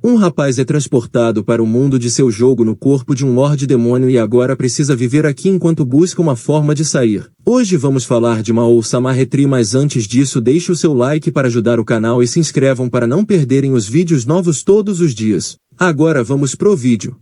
Um rapaz é transportado para o mundo de seu jogo no corpo de um Lorde Demônio e agora precisa viver aqui enquanto busca uma forma de sair. Hoje vamos falar de Mao-sama Retri, mas antes disso deixe o seu like para ajudar o canal e se inscrevam para não perderem os vídeos novos todos os dias. Agora vamos pro vídeo.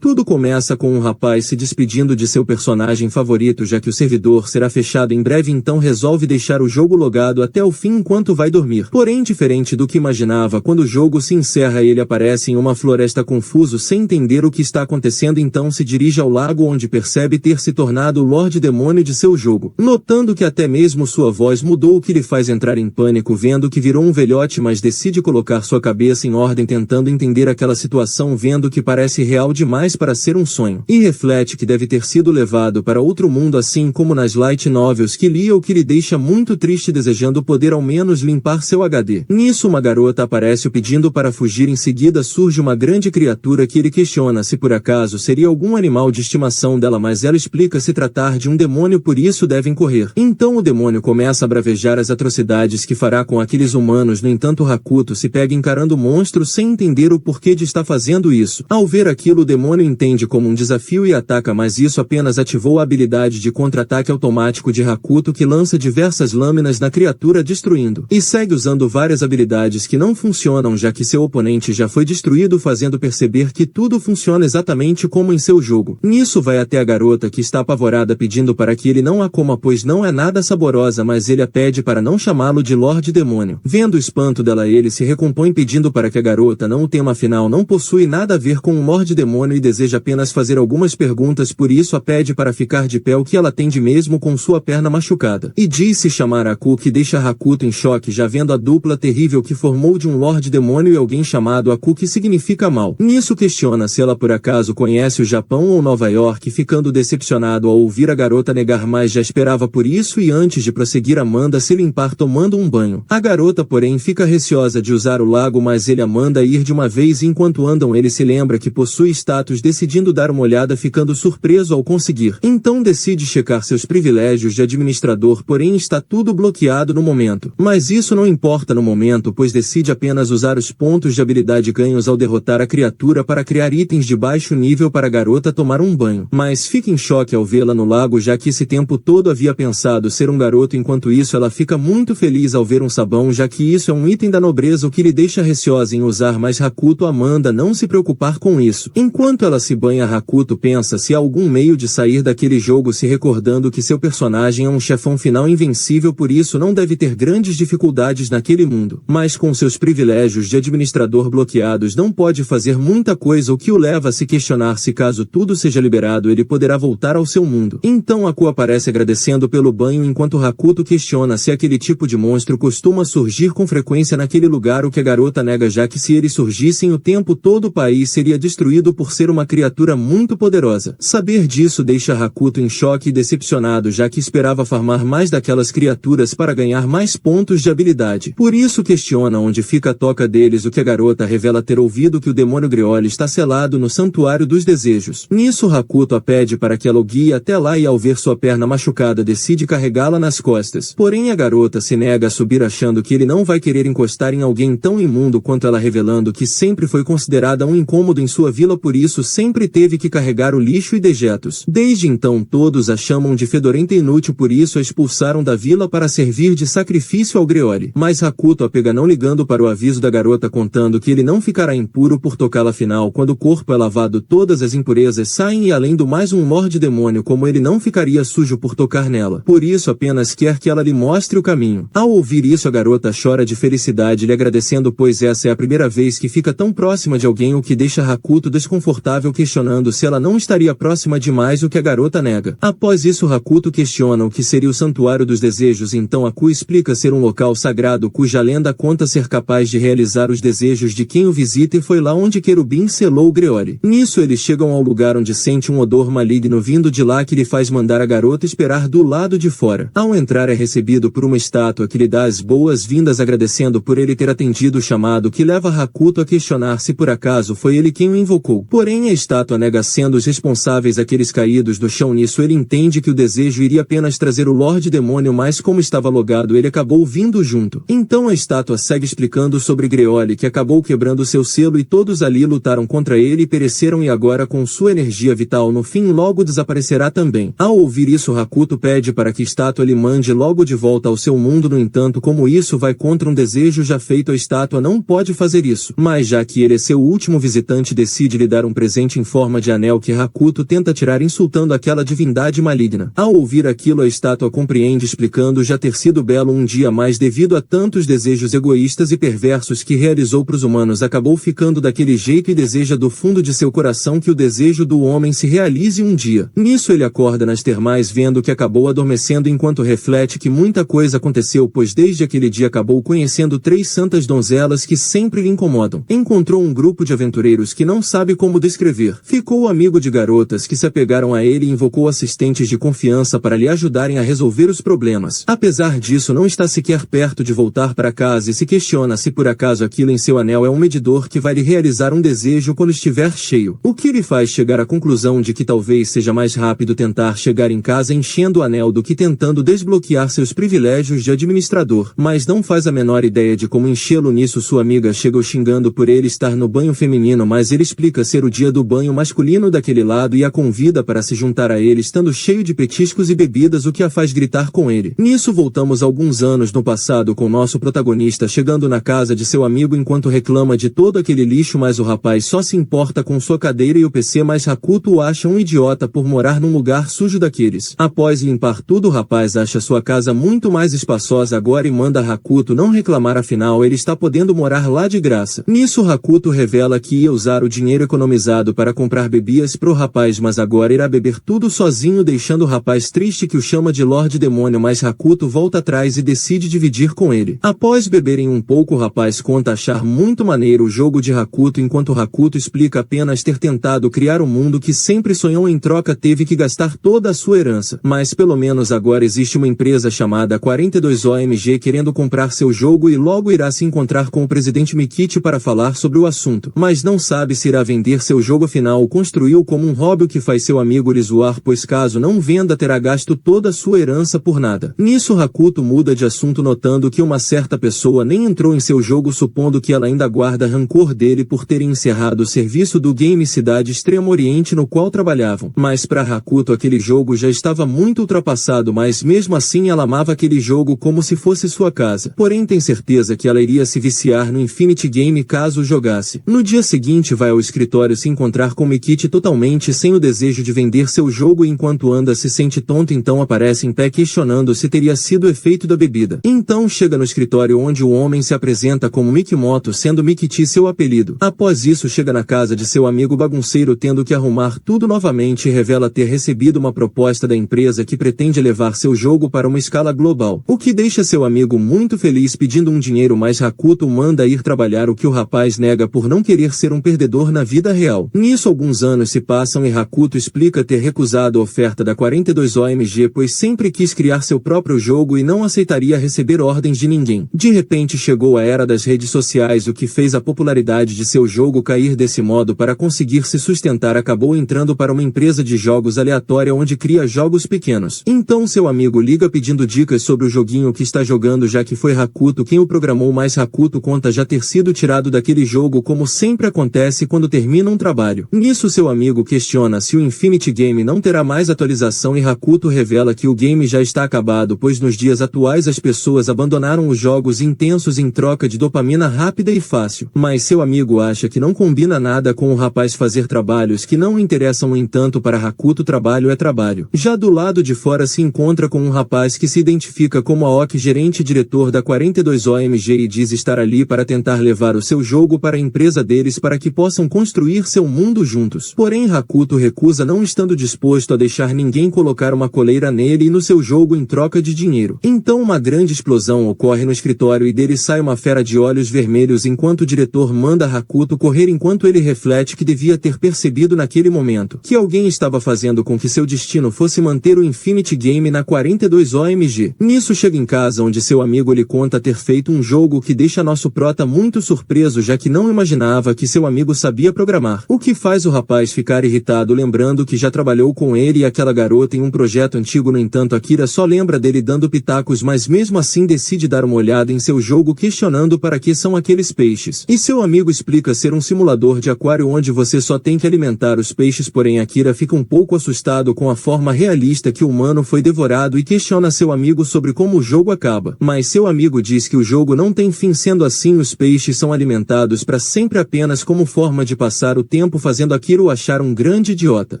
Tudo começa com um rapaz se despedindo de seu personagem favorito, já que o servidor será fechado em breve, então resolve deixar o jogo logado até o fim enquanto vai dormir. Porém, diferente do que imaginava, quando o jogo se encerra ele aparece em uma floresta confuso sem entender o que está acontecendo, então se dirige ao lago onde percebe ter se tornado o Lorde Demônio de seu jogo. Notando que até mesmo sua voz mudou, o que lhe faz entrar em pânico vendo que virou um velhote, mas decide colocar sua cabeça em ordem tentando entender aquela situação, vendo que parece real demais para ser um sonho, e reflete que deve ter sido levado para outro mundo assim como nas light novels que lia, o que lhe deixa muito triste, desejando poder ao menos limpar seu HD. Nisso uma garota aparece pedindo para fugir, em seguida surge uma grande criatura que ele questiona se por acaso seria algum animal de estimação dela, mas ela explica se tratar de um demônio, por isso devem correr. Então o demônio começa a bravejar as atrocidades que fará com aqueles humanos. No entanto, Hakuto se pega encarando o monstro sem entender o porquê de estar fazendo isso. Ao ver aquilo, o demônio entende como um desafio e ataca, mas isso apenas ativou a habilidade de contra-ataque automático de Hakuto, que lança diversas lâminas na criatura destruindo, e segue usando várias habilidades que não funcionam já que seu oponente já foi destruído, fazendo perceber que tudo funciona exatamente como em seu jogo. Nisso vai até a garota, que está apavorada, pedindo para que ele não a coma pois não é nada saborosa, mas ele a pede para não chamá-lo de Lorde Demônio. Vendo o espanto dela, ele se recompõe pedindo para que a garota não o tema, afinal não possui nada a ver com um Lorde Demônio e deseja apenas fazer algumas perguntas, por isso a pede para ficar de pé, o que ela atende mesmo com sua perna machucada, e diz se chamar Aku, que deixa Hakuto em choque já vendo a dupla terrível que formou de um Lorde Demônio e alguém chamado Aku, que significa mal. Nisso questiona se ela por acaso conhece o Japão ou Nova York, ficando decepcionado ao ouvir a garota negar, mas já esperava por isso, e antes de prosseguir manda se limpar tomando um banho. A garota porém fica receosa de usar o lago, mas ele a manda ir de uma vez, e enquanto andam ele se lembra que possui status, decidindo dar uma olhada, ficando surpreso ao conseguir. Então decide checar seus privilégios de administrador, porém está tudo bloqueado no momento. Mas isso não importa no momento, pois decide apenas usar os pontos de habilidade ganhos ao derrotar a criatura para criar itens de baixo nível para a garota tomar um banho. Mas fica em choque ao vê-la no lago, já que esse tempo todo havia pensado ser um garoto. Enquanto isso ela fica muito feliz ao ver um sabão, já que isso é um item da nobreza, o que lhe deixa receosa em usar, mas Hakuto a manda não se preocupar com isso. Enquanto ela se banha, Hakuto pensa se há algum meio de sair daquele jogo, se recordando que seu personagem é um chefão final invencível, por isso não deve ter grandes dificuldades naquele mundo. Mas com seus privilégios de administrador bloqueados não pode fazer muita coisa, o que o leva a se questionar se caso tudo seja liberado ele poderá voltar ao seu mundo. Então Aku aparece agradecendo pelo banho, enquanto Hakuto questiona se aquele tipo de monstro costuma surgir com frequência naquele lugar, o que a garota nega, já que se eles surgissem o tempo todo o país seria destruído por ser uma criatura muito poderosa. Saber disso deixa Hakuto em choque e decepcionado, já que esperava farmar mais daquelas criaturas para ganhar mais pontos de habilidade. Por isso questiona onde fica a toca deles, o que a garota revela ter ouvido que o demônio Grioli está selado no Santuário dos Desejos. Nisso Hakuto a pede para que ela o guie até lá, e ao ver sua perna machucada decide carregá-la nas costas. Porém a garota se nega a subir, achando que ele não vai querer encostar em alguém tão imundo quanto ela, revelando que sempre foi considerada um incômodo em sua vila, por isso sempre teve que carregar o lixo e dejetos. Desde então todos a chamam de fedorenta e inútil, por isso a expulsaram da vila para servir de sacrifício ao Grioli. Mas Hakuto a pega não ligando para o aviso da garota, contando que ele não ficará impuro por tocá-la, afinal quando o corpo é lavado todas as impurezas saem, e além do mais um Lorde Demônio como ele não ficaria sujo por tocar nela. Por isso apenas quer que ela lhe mostre o caminho. Ao ouvir isso a garota chora de felicidade, lhe agradecendo, pois essa é a primeira vez que fica tão próxima de alguém, o que deixa Hakuto desconfortável, questionando se ela não estaria próxima demais, o que a garota nega. Após isso Hakuto questiona o que seria o Santuário dos Desejos, então Aku explica ser um local sagrado cuja lenda conta ser capaz de realizar os desejos de quem o visita, e foi lá onde Querubim selou o Grioli. Nisso eles chegam ao lugar onde sente um odor maligno vindo de lá, que lhe faz mandar a garota esperar do lado de fora. Ao entrar é recebido por uma estátua que lhe dá as boas-vindas, agradecendo por ele ter atendido o chamado, que leva Hakuto a questionar se por acaso foi ele quem o invocou. Porém Porém a estátua nega, sendo os responsáveis aqueles caídos do chão. Nisso ele entende que o desejo iria apenas trazer o Lorde Demônio, mas como estava logado ele acabou vindo junto. Então a estátua segue explicando sobre Greoli, que acabou quebrando seu selo e todos ali lutaram contra ele e pereceram, e agora com sua energia vital no fim logo desaparecerá também. Ao ouvir isso, Hakuto pede para que a estátua lhe mande logo de volta ao seu mundo. No entanto, como isso vai contra um desejo já feito, a estátua não pode fazer isso. Mas já que ele é seu último visitante, decide lhe dar um presente em forma de anel que Hakuto tenta tirar, insultando aquela divindade maligna. Ao ouvir aquilo, a estátua compreende, explicando já ter sido belo um dia, mas devido a tantos desejos egoístas e perversos que realizou para os humanos, acabou ficando daquele jeito e deseja do fundo de seu coração que o desejo do homem se realize um dia. Nisso ele acorda nas termais, vendo que acabou adormecendo, enquanto reflete que muita coisa aconteceu, pois desde aquele dia acabou conhecendo 3 santas donzelas que sempre lhe incomodam. Encontrou um grupo de aventureiros que não sabe como descrever. Ficou amigo de garotas que se apegaram a ele e invocou assistentes de confiança para lhe ajudarem a resolver os problemas. Apesar disso, não está sequer perto de voltar para casa e se questiona se por acaso aquilo em seu anel é um medidor que vai lhe realizar um desejo quando estiver cheio. O que lhe faz chegar à conclusão de que talvez seja mais rápido tentar chegar em casa enchendo o anel do que tentando desbloquear seus privilégios de administrador, mas não faz a menor ideia de como enchê-lo. Nisso sua amiga chega xingando por ele estar no banho feminino, mas ele explica ser o dia do banho masculino daquele lado e a convida para se juntar a ele, estando cheio de petiscos e bebidas, o que a faz gritar com ele. Nisso voltamos alguns anos no passado, com nosso protagonista chegando na casa de seu amigo enquanto reclama de todo aquele lixo, mas o rapaz só se importa com sua cadeira e o PC, mas Hakuto o acha um idiota por morar num lugar sujo daqueles. Após limpar tudo, o rapaz acha sua casa muito mais espaçosa agora e manda Hakuto não reclamar, afinal ele está podendo morar lá de graça. Nisso Hakuto revela que ia usar o dinheiro economizado para comprar bebidas pro rapaz, mas agora irá beber tudo sozinho, deixando o rapaz triste, que o chama de Lorde Demônio, mas Hakuto volta atrás e decide dividir com ele. Após beberem um pouco, o rapaz conta achar muito maneiro o jogo de Hakuto, enquanto Hakuto explica apenas ter tentado criar um mundo que sempre sonhou, em troca teve que gastar toda a sua herança. Mas pelo menos agora existe uma empresa chamada 42OMG querendo comprar seu jogo e logo irá se encontrar com o presidente Mikichi para falar sobre o assunto. Mas não sabe se irá vender seu jogo, afinal o construiu como um hobby, o que faz seu amigo lhe zoar, pois caso não venda terá gasto toda a sua herança por nada. Nisso Hakuto muda de assunto, notando que uma certa pessoa nem entrou em seu jogo, supondo que ela ainda guarda rancor dele por terem encerrado o serviço do game Cidade Extremo Oriente no qual trabalhavam. Mas para Hakuto aquele jogo já estava muito ultrapassado, mas mesmo assim ela amava aquele jogo como se fosse sua casa. Porém tem certeza que ela iria se viciar no Infinity Game caso o jogasse. No dia seguinte vai ao escritório se encontrar com Mikichi totalmente sem o desejo de vender seu jogo, e enquanto anda se sente tonto, então aparece em pé questionando se teria sido o efeito da bebida. Então chega no escritório onde o homem se apresenta como Mikimoto, sendo Mikichi seu apelido. Após isso chega na casa de seu amigo bagunceiro, tendo que arrumar tudo novamente, e revela ter recebido uma proposta da empresa que pretende levar seu jogo para uma escala global, o que deixa seu amigo muito feliz, pedindo um dinheiro, mas Hakuto o manda ir trabalhar, o que o rapaz nega por não querer ser um perdedor na vida real. Nisso alguns anos se passam e Hakuto explica ter recusado a oferta da 42OMG, pois sempre quis criar seu próprio jogo e não aceitaria receber ordens de ninguém. De repente chegou a era das redes sociais, o que fez a popularidade de seu jogo cair. Desse modo, para conseguir se sustentar, acabou entrando para uma empresa de jogos aleatória onde cria jogos pequenos. Então seu amigo liga pedindo dicas sobre o joguinho que está jogando, já que foi Hakuto quem o programou, mas Hakuto conta já ter sido tirado daquele jogo, como sempre acontece quando termina um trabalho. Nisso seu amigo questiona se o Infinity Game não terá mais atualização e Hakuto revela que o game já está acabado, pois nos dias atuais as pessoas abandonaram os jogos intensos em troca de dopamina rápida e fácil. Mas seu amigo acha que não combina nada com o rapaz fazer trabalhos que não interessam. No entanto, para Hakuto trabalho é trabalho. Já do lado de fora se encontra com um rapaz que se identifica como Aoki, gerente e diretor da 42OMG, e diz estar ali para tentar levar o seu jogo para a empresa deles para que possam construir seu mundo juntos. Porém Hakuto recusa, não estando disposto a deixar ninguém colocar uma coleira nele e no seu jogo em troca de dinheiro. Então uma grande explosão ocorre no escritório e dele sai uma fera de olhos vermelhos, enquanto o diretor manda Hakuto correr, enquanto ele reflete que devia ter percebido naquele momento que alguém estava fazendo com que seu destino fosse manter o Infinity Game na 42OMG. Nisso chega em casa onde seu amigo lhe conta ter feito um jogo que deixa nosso prota muito surpreso, já que não imaginava que seu amigo sabia programar. O que faz o rapaz ficar irritado lembrando que já trabalhou com ele e aquela garota em um projeto antigo. No entanto, Akira só lembra dele dando pitacos, mas mesmo assim decide dar uma olhada em seu jogo, questionando para que são aqueles peixes. E seu amigo explica ser um simulador de aquário onde você só tem que alimentar os peixes, porém Akira fica um pouco assustado com a forma realista que o humano foi devorado e questiona seu amigo sobre como o jogo acaba. Mas seu amigo diz que o jogo não tem fim, sendo assim os peixes são alimentados para sempre apenas como forma de passar o tempo, fazendo Akira o achar um grande idiota.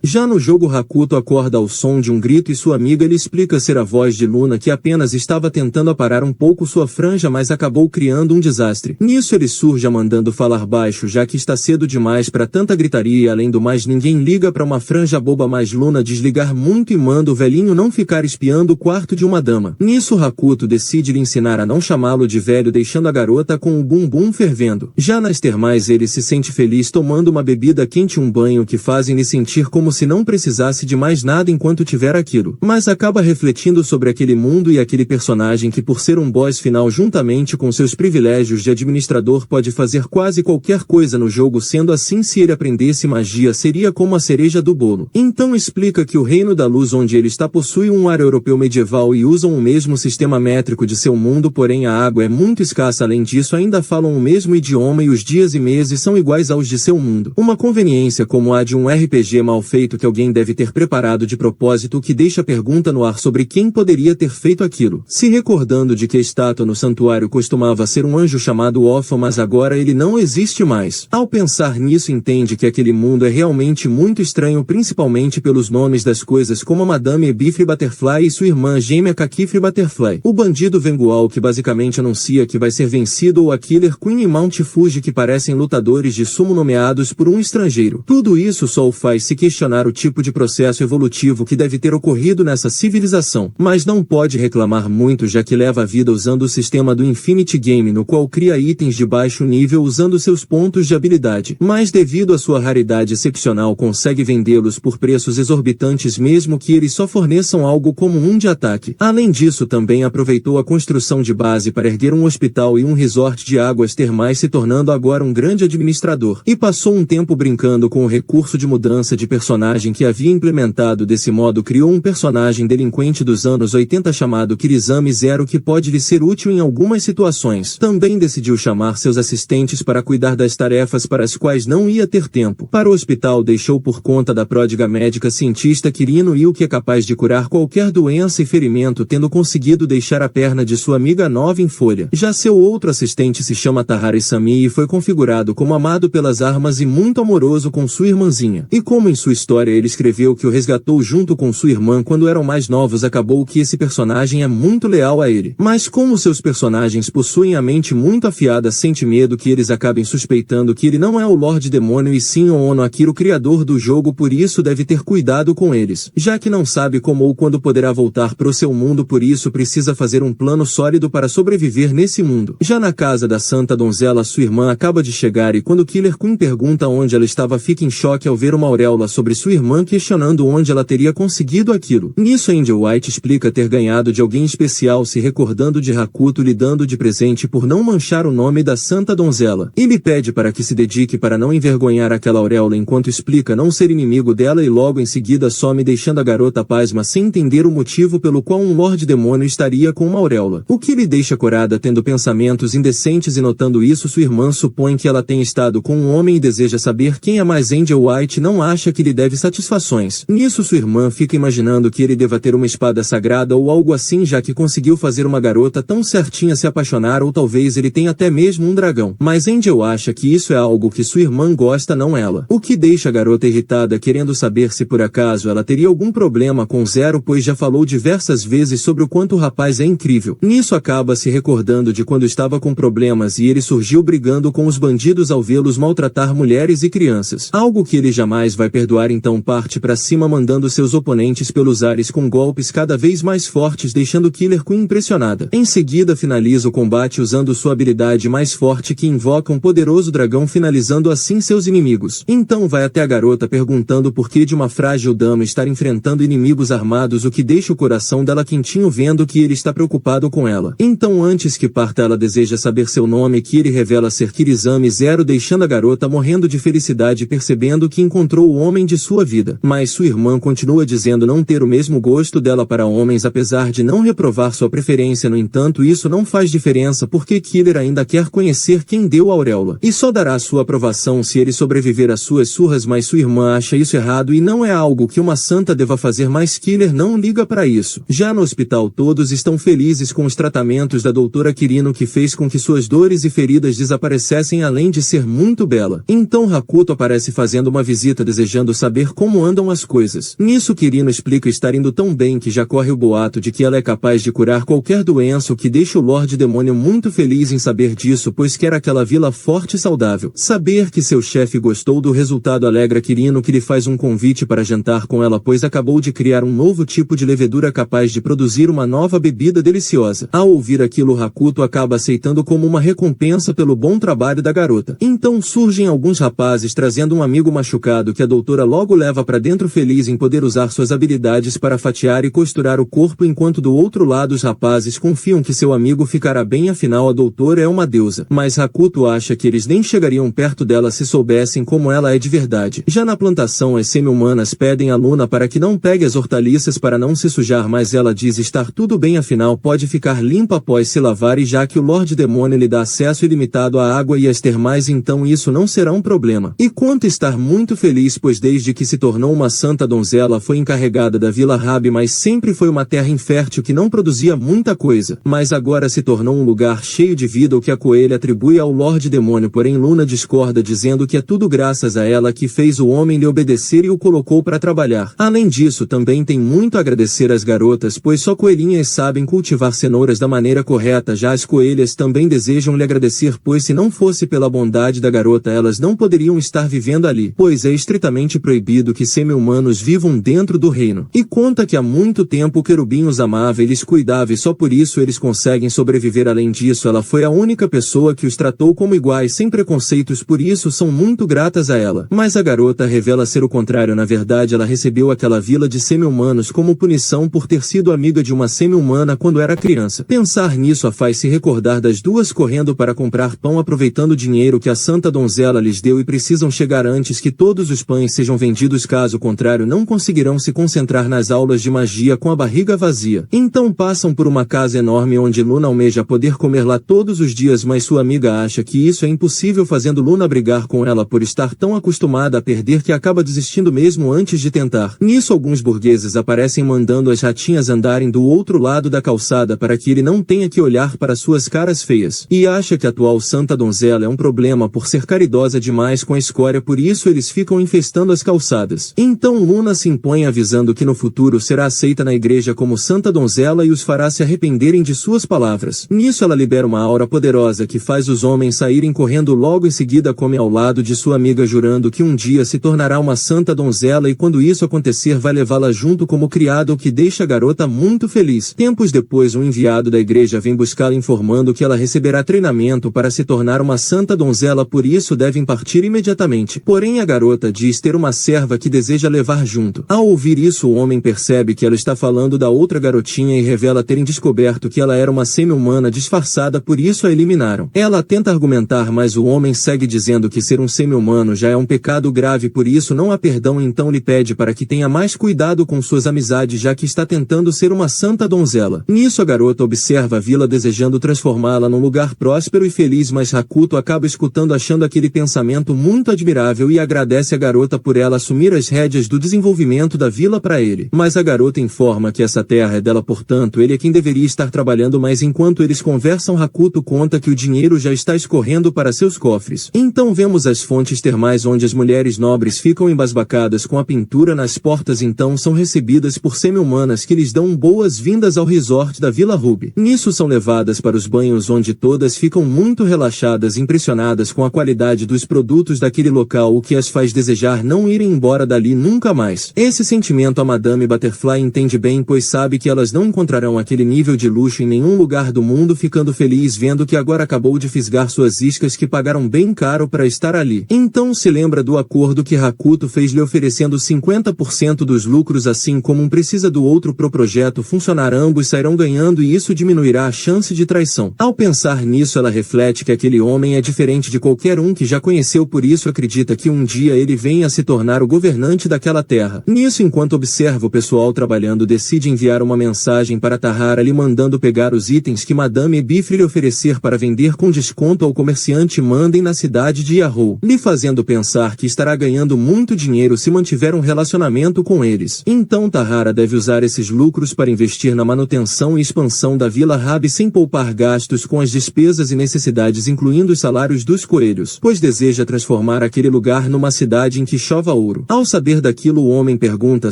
Já no jogo, Hakuto acorda ao som de um grito e sua amiga lhe explica ser a voz de Luna, que apenas estava tentando aparar um pouco sua franja, mas acabou criando um desastre. Nisso ele surge mandando falar baixo, já que está cedo demais para tanta gritaria e além do mais ninguém liga para uma franja boba, mas Luna desligar muito e manda o velhinho não ficar espiando o quarto de uma dama. Nisso Hakuto decide lhe ensinar a não chamá-lo de velho, deixando a garota com o bumbum fervendo. Já nas termais ele se sente feliz tomando uma bebida quente, um banho que fazem lhe sentir como se não precisasse de mais nada enquanto tiver aquilo. Mas acaba refletindo sobre aquele mundo e aquele personagem que, por ser um boss final, juntamente com seus privilégios de administrador, pode fazer quase qualquer coisa no jogo, sendo assim se ele aprendesse magia seria como a cereja do bolo. Então explica que o Reino da Luz onde ele está possui um ar europeu medieval e usam o mesmo sistema métrico de seu mundo, porém a água é muito escassa, além disso ainda falam o mesmo idioma e os dias e meses são iguais aos de seu mundo. Uma conveniência como a de um RPG mal feito que alguém deve ter preparado de propósito, que deixa a pergunta no ar sobre quem poderia ter feito aquilo. Se recordando de que a estátua no santuário costumava ser um anjo chamado Ofa, mas agora ele não existe mais. Ao pensar nisso, entende que aquele mundo é realmente muito estranho, principalmente pelos nomes das coisas como a Madame Ebifre Butterfly e sua irmã gêmea Kakifre Butterfly. O bandido Vengual, que basicamente anuncia que vai ser vencido, ou a Killer Queen e Mount Fuji, que parecem lutadores de sumo nomeados por um estrangeiro. Tudo isso só o faz se questionar o tipo de processo evolutivo que deve ter ocorrido nessa civilização. Mas não pode reclamar muito, já que leva a vida usando o sistema do Infinity Game, no qual cria itens de baixo nível usando seus pontos de habilidade. Mas devido à sua raridade excepcional consegue vendê-los por preços exorbitantes, mesmo que eles só forneçam algo como um de ataque. Além disso, também aproveitou a construção de base para erguer um hospital e um resort de águas termais, se tornando agora um grande administrador. E passou um tempo brincando com o recurso de mudança de personagem que havia implementado. Desse modo criou um personagem delinquente dos anos 80 chamado Kirizami Zero, que pode lhe ser útil em algumas situações. Também decidiu chamar seus assistentes para cuidar das tarefas para as quais não ia ter tempo. Para o hospital deixou por conta da pródiga médica cientista Kirino Yu, que é capaz de curar qualquer doença e ferimento, tendo conseguido deixar a perna de sua amiga nova em folha. Já seu outro assistente se chama Tahara Isami e foi configurado como amado pelas armas e muito amoroso com sua irmãzinha. E como em sua história ele escreveu que o resgatou junto com sua irmã quando eram mais novos, acabou que esse personagem é muito leal a ele. Mas como seus personagens possuem a mente muito afiada, sente medo que eles acabem suspeitando que ele não é o Lorde Demônio e sim o Ono Akira, o criador do jogo, por isso deve ter cuidado com eles, já que não sabe como ou quando poderá voltar para o seu mundo, por isso precisa fazer um plano sólido para sobreviver nesse mundo. Já na casa da Santa Donzela, sua irmã acaba de chegar e quando Killer Queen pergunta onde ela estava, fica em choque ao ver uma auréola sobre sua irmã, questionando onde ela teria conseguido aquilo. Nisso Angel White explica ter ganhado de alguém especial, se recordando de Hakuto lhe dando de presente por não manchar o nome da Santa Donzela. E lhe pede para que se dedique para não envergonhar aquela auréola, enquanto explica não ser inimigo dela, e logo em seguida some, deixando a garota pasma sem entender o motivo pelo qual um Lorde Demônio estaria com uma auréola. O que lhe deixa corada, tendo pensamentos indecentes, e notando isso sua irmã supõe que ela tenha estado com um homem e deseja saber quem é, mas Angel White não acha que lhe deve satisfações. Nisso sua irmã fica imaginando que ele deva ter uma espada sagrada ou algo assim, já que conseguiu fazer uma garota tão certinha se apaixonar, ou talvez ele tenha até mesmo um dragão. Mas Angel acha que isso é algo que sua irmã gosta, não ela. O que deixa a garota irritada, querendo saber se por acaso ela teria algum problema com Zero, pois já falou diversas vezes sobre o quanto o rapaz é incrível. Nisso acaba se recordando de quando estava com problemas e ele surgiu brigando com os bandidos ao vê-los maltratar mulheres e crianças. Algo que ele jamais vai perdoar, então parte pra cima mandando seus oponentes pelos ares com golpes cada vez mais fortes, deixando Killer Queen impressionada. Em seguida finaliza o combate usando sua habilidade mais forte, que invoca um poderoso dragão, finalizando assim seus inimigos. Então vai até a garota perguntando por que de uma frágil dama estar enfrentando inimigos armados, o que deixa o coração dela quentinho vendo que ele está preocupado com ela. Então antes que parta ela deseja saber seu nome, que ele revela ser Kirizami Zero, deixando a garota morrendo de felicidade felicidade percebendo que encontrou o homem de sua vida. Mas sua irmã continua dizendo não ter o mesmo gosto dela para homens apesar de não reprovar sua preferência. No entanto, isso não faz diferença porque Killer ainda quer conhecer quem deu a auréola. E só dará sua aprovação se ele sobreviver às suas surras, mas sua irmã acha isso errado e não é algo que uma santa deva fazer, mas Killer não liga para isso. Já no hospital todos estão felizes com os tratamentos da doutora Kirino, que fez com que suas dores e feridas desaparecessem, além de ser muito bela. Então Hakuto aparece fazendo uma visita desejando saber como andam as coisas. Nisso Kirino explica estar indo tão bem que já corre o boato de que ela é capaz de curar qualquer doença, o que deixa o Lorde Demônio muito feliz em saber disso, pois quer aquela vila forte e saudável. Saber que seu chefe gostou do resultado alegra Kirino, que lhe faz um convite para jantar com ela, pois acabou de criar um novo tipo de levedura capaz de produzir uma nova bebida deliciosa. Ao ouvir aquilo, Hakuto acaba aceitando como uma recompensa pelo bom trabalho da garota. Então surgem alguns rapazes trazendo um amigo machucado que a doutora logo leva para dentro, feliz em poder usar suas habilidades para fatiar e costurar o corpo, enquanto do outro lado os rapazes confiam que seu amigo ficará bem, afinal a doutora é uma deusa. Mas Hakuto acha que eles nem chegariam perto dela se soubessem como ela é de verdade. Já na plantação, as semi-humanas pedem a Luna para que não pegue as hortaliças para não se sujar, mas ela diz estar tudo bem, afinal pode ficar limpa após se lavar, e já que o Lorde Demônio lhe dá acesso ilimitado à água e às termais, então isso não será um problema. E quanto estar muito feliz, pois desde que se tornou uma santa donzela foi encarregada da Vila Rabi, mas sempre foi uma terra infértil que não produzia muita coisa, mas agora se tornou um lugar cheio de vida, o que a coelha atribui ao Lorde Demônio. Porém Luna discorda, dizendo que é tudo graças a ela que fez o homem lhe obedecer e o colocou para trabalhar. Além disso, também tem muito a agradecer às garotas, pois só coelhinhas sabem cultivar cenouras da maneira correta. Já as coelhas também desejam lhe agradecer, pois se não fosse pela bondade da garota elas não poderiam estar vivendo ali, pois é estritamente proibido que semi-humanos vivam dentro do reino. E conta que há muito tempo o querubim os amava e lhes cuidava, e só por isso eles conseguem sobreviver. Além disso, ela foi a única pessoa que os tratou como iguais, sem preconceitos, por isso são muito gratas a ela. Mas a garota revela ser o contrário. Na verdade, ela recebeu aquela vila de semi-humanos como punição por ter sido amiga de uma semi-humana quando era criança. Pensar nisso a faz se recordar das duas correndo para comprar pão, aproveitando o dinheiro que a santa donzela lhes deu, e precisam chegar antes que todos os pães sejam vendidos, caso contrário não conseguirão se concentrar nas aulas de magia com a barriga vazia. Então passam por uma casa enorme onde Luna almeja poder comer lá todos os dias, mas sua amiga acha que isso é impossível, fazendo Luna brigar com ela por estar tão acostumada a perder que acaba desistindo mesmo antes de tentar. Nisso alguns burgueses aparecem mandando as ratinhas andarem do outro lado da calçada para que ele não tenha que olhar para suas caras feias. E acha que a atual santa donzela é um problema por ser caridosa demais com a escória, por isso eles ficam infestando as calçadas. Então Luna se impõe, avisando que no futuro será aceita na igreja como santa donzela e os fará se arrependerem de suas palavras. Nisso ela libera uma aura poderosa que faz os homens saírem correndo. Logo em seguida come ao lado de sua amiga, jurando que um dia se tornará uma santa donzela, e quando isso acontecer vai levá-la junto como criada, o que deixa a garota muito feliz. Tempos depois um enviado da igreja vem buscá-la, informando que ela receberá treinamento para se tornar uma santa donzela, por isso devem partir imediatamente. Porém a garota diz ter uma serva que deseja levar junto. Ao ouvir isso o homem percebe que ela está falando da outra garotinha e revela terem descoberto que ela era uma semi-humana disfarçada, por isso a eliminaram. Ela tenta argumentar, mas o homem segue dizendo que ser um semi-humano já é um pecado grave, por isso não há perdão, então lhe pede para que tenha mais cuidado com suas amizades, já que está tentando ser uma santa donzela. Nisso a garota observa a vila desejando transformá-la num lugar próspero e feliz, mas Hakuto acaba escutando, achando aquele pensamento muito admirável e agradece a garota por ela assumir as rédeas do desenvolvimento da vila para ele. Mas a garota informa que essa terra é dela, portanto ele é quem deveria estar trabalhando, mas enquanto eles conversam Hakuto conta que o dinheiro já está escorrendo para seus cofres. Então vemos as fontes termais onde as mulheres nobres ficam embasbacadas com a pintura nas portas, então são recebidas por semi-humanas que lhes dão boas-vindas ao resort da Vila Ruby. Nisso são levadas para os banhos, onde todas ficam muito relaxadas, impressionadas com a qualidade dos produtos daquele local, o que as faz desejar não irem embora dali nunca mais. Esse sentimento a Madame Butterfly entende bem, pois sabe que elas não encontrarão aquele nível de luxo em nenhum lugar do mundo, ficando feliz vendo que agora acabou de fisgar suas iscas que pagaram bem caro para estar ali. Então se lembra do acordo que Hakuto fez, lhe oferecendo 50% dos lucros, assim como um precisa do outro pro projeto funcionar, ambos sairão ganhando e isso diminuirá a chance de traição. Ao pensar nisso ela reflete que aquele homem é diferente de qualquer um que já conheceu, por isso acredita que um dia ele venha a se tornar o governante daquela terra. Nisso, enquanto observa o pessoal trabalhando, decide enviar uma mensagem para Tahara lhe mandando pegar os itens que Madame Ebifre lhe oferecer para vender com desconto ao comerciante mandem na cidade de Yarrow, lhe fazendo pensar que estará ganhando muito dinheiro se mantiver um relacionamento com eles. Então Tahara deve usar esses lucros para investir na manutenção e expansão da Vila Rabi sem poupar gastos com as despesas e necessidades incluindo os salários dos coelhos, pois deseja transformar aquele lugar numa cidade em que chova ouro. Ao saber daquilo, o homem pergunta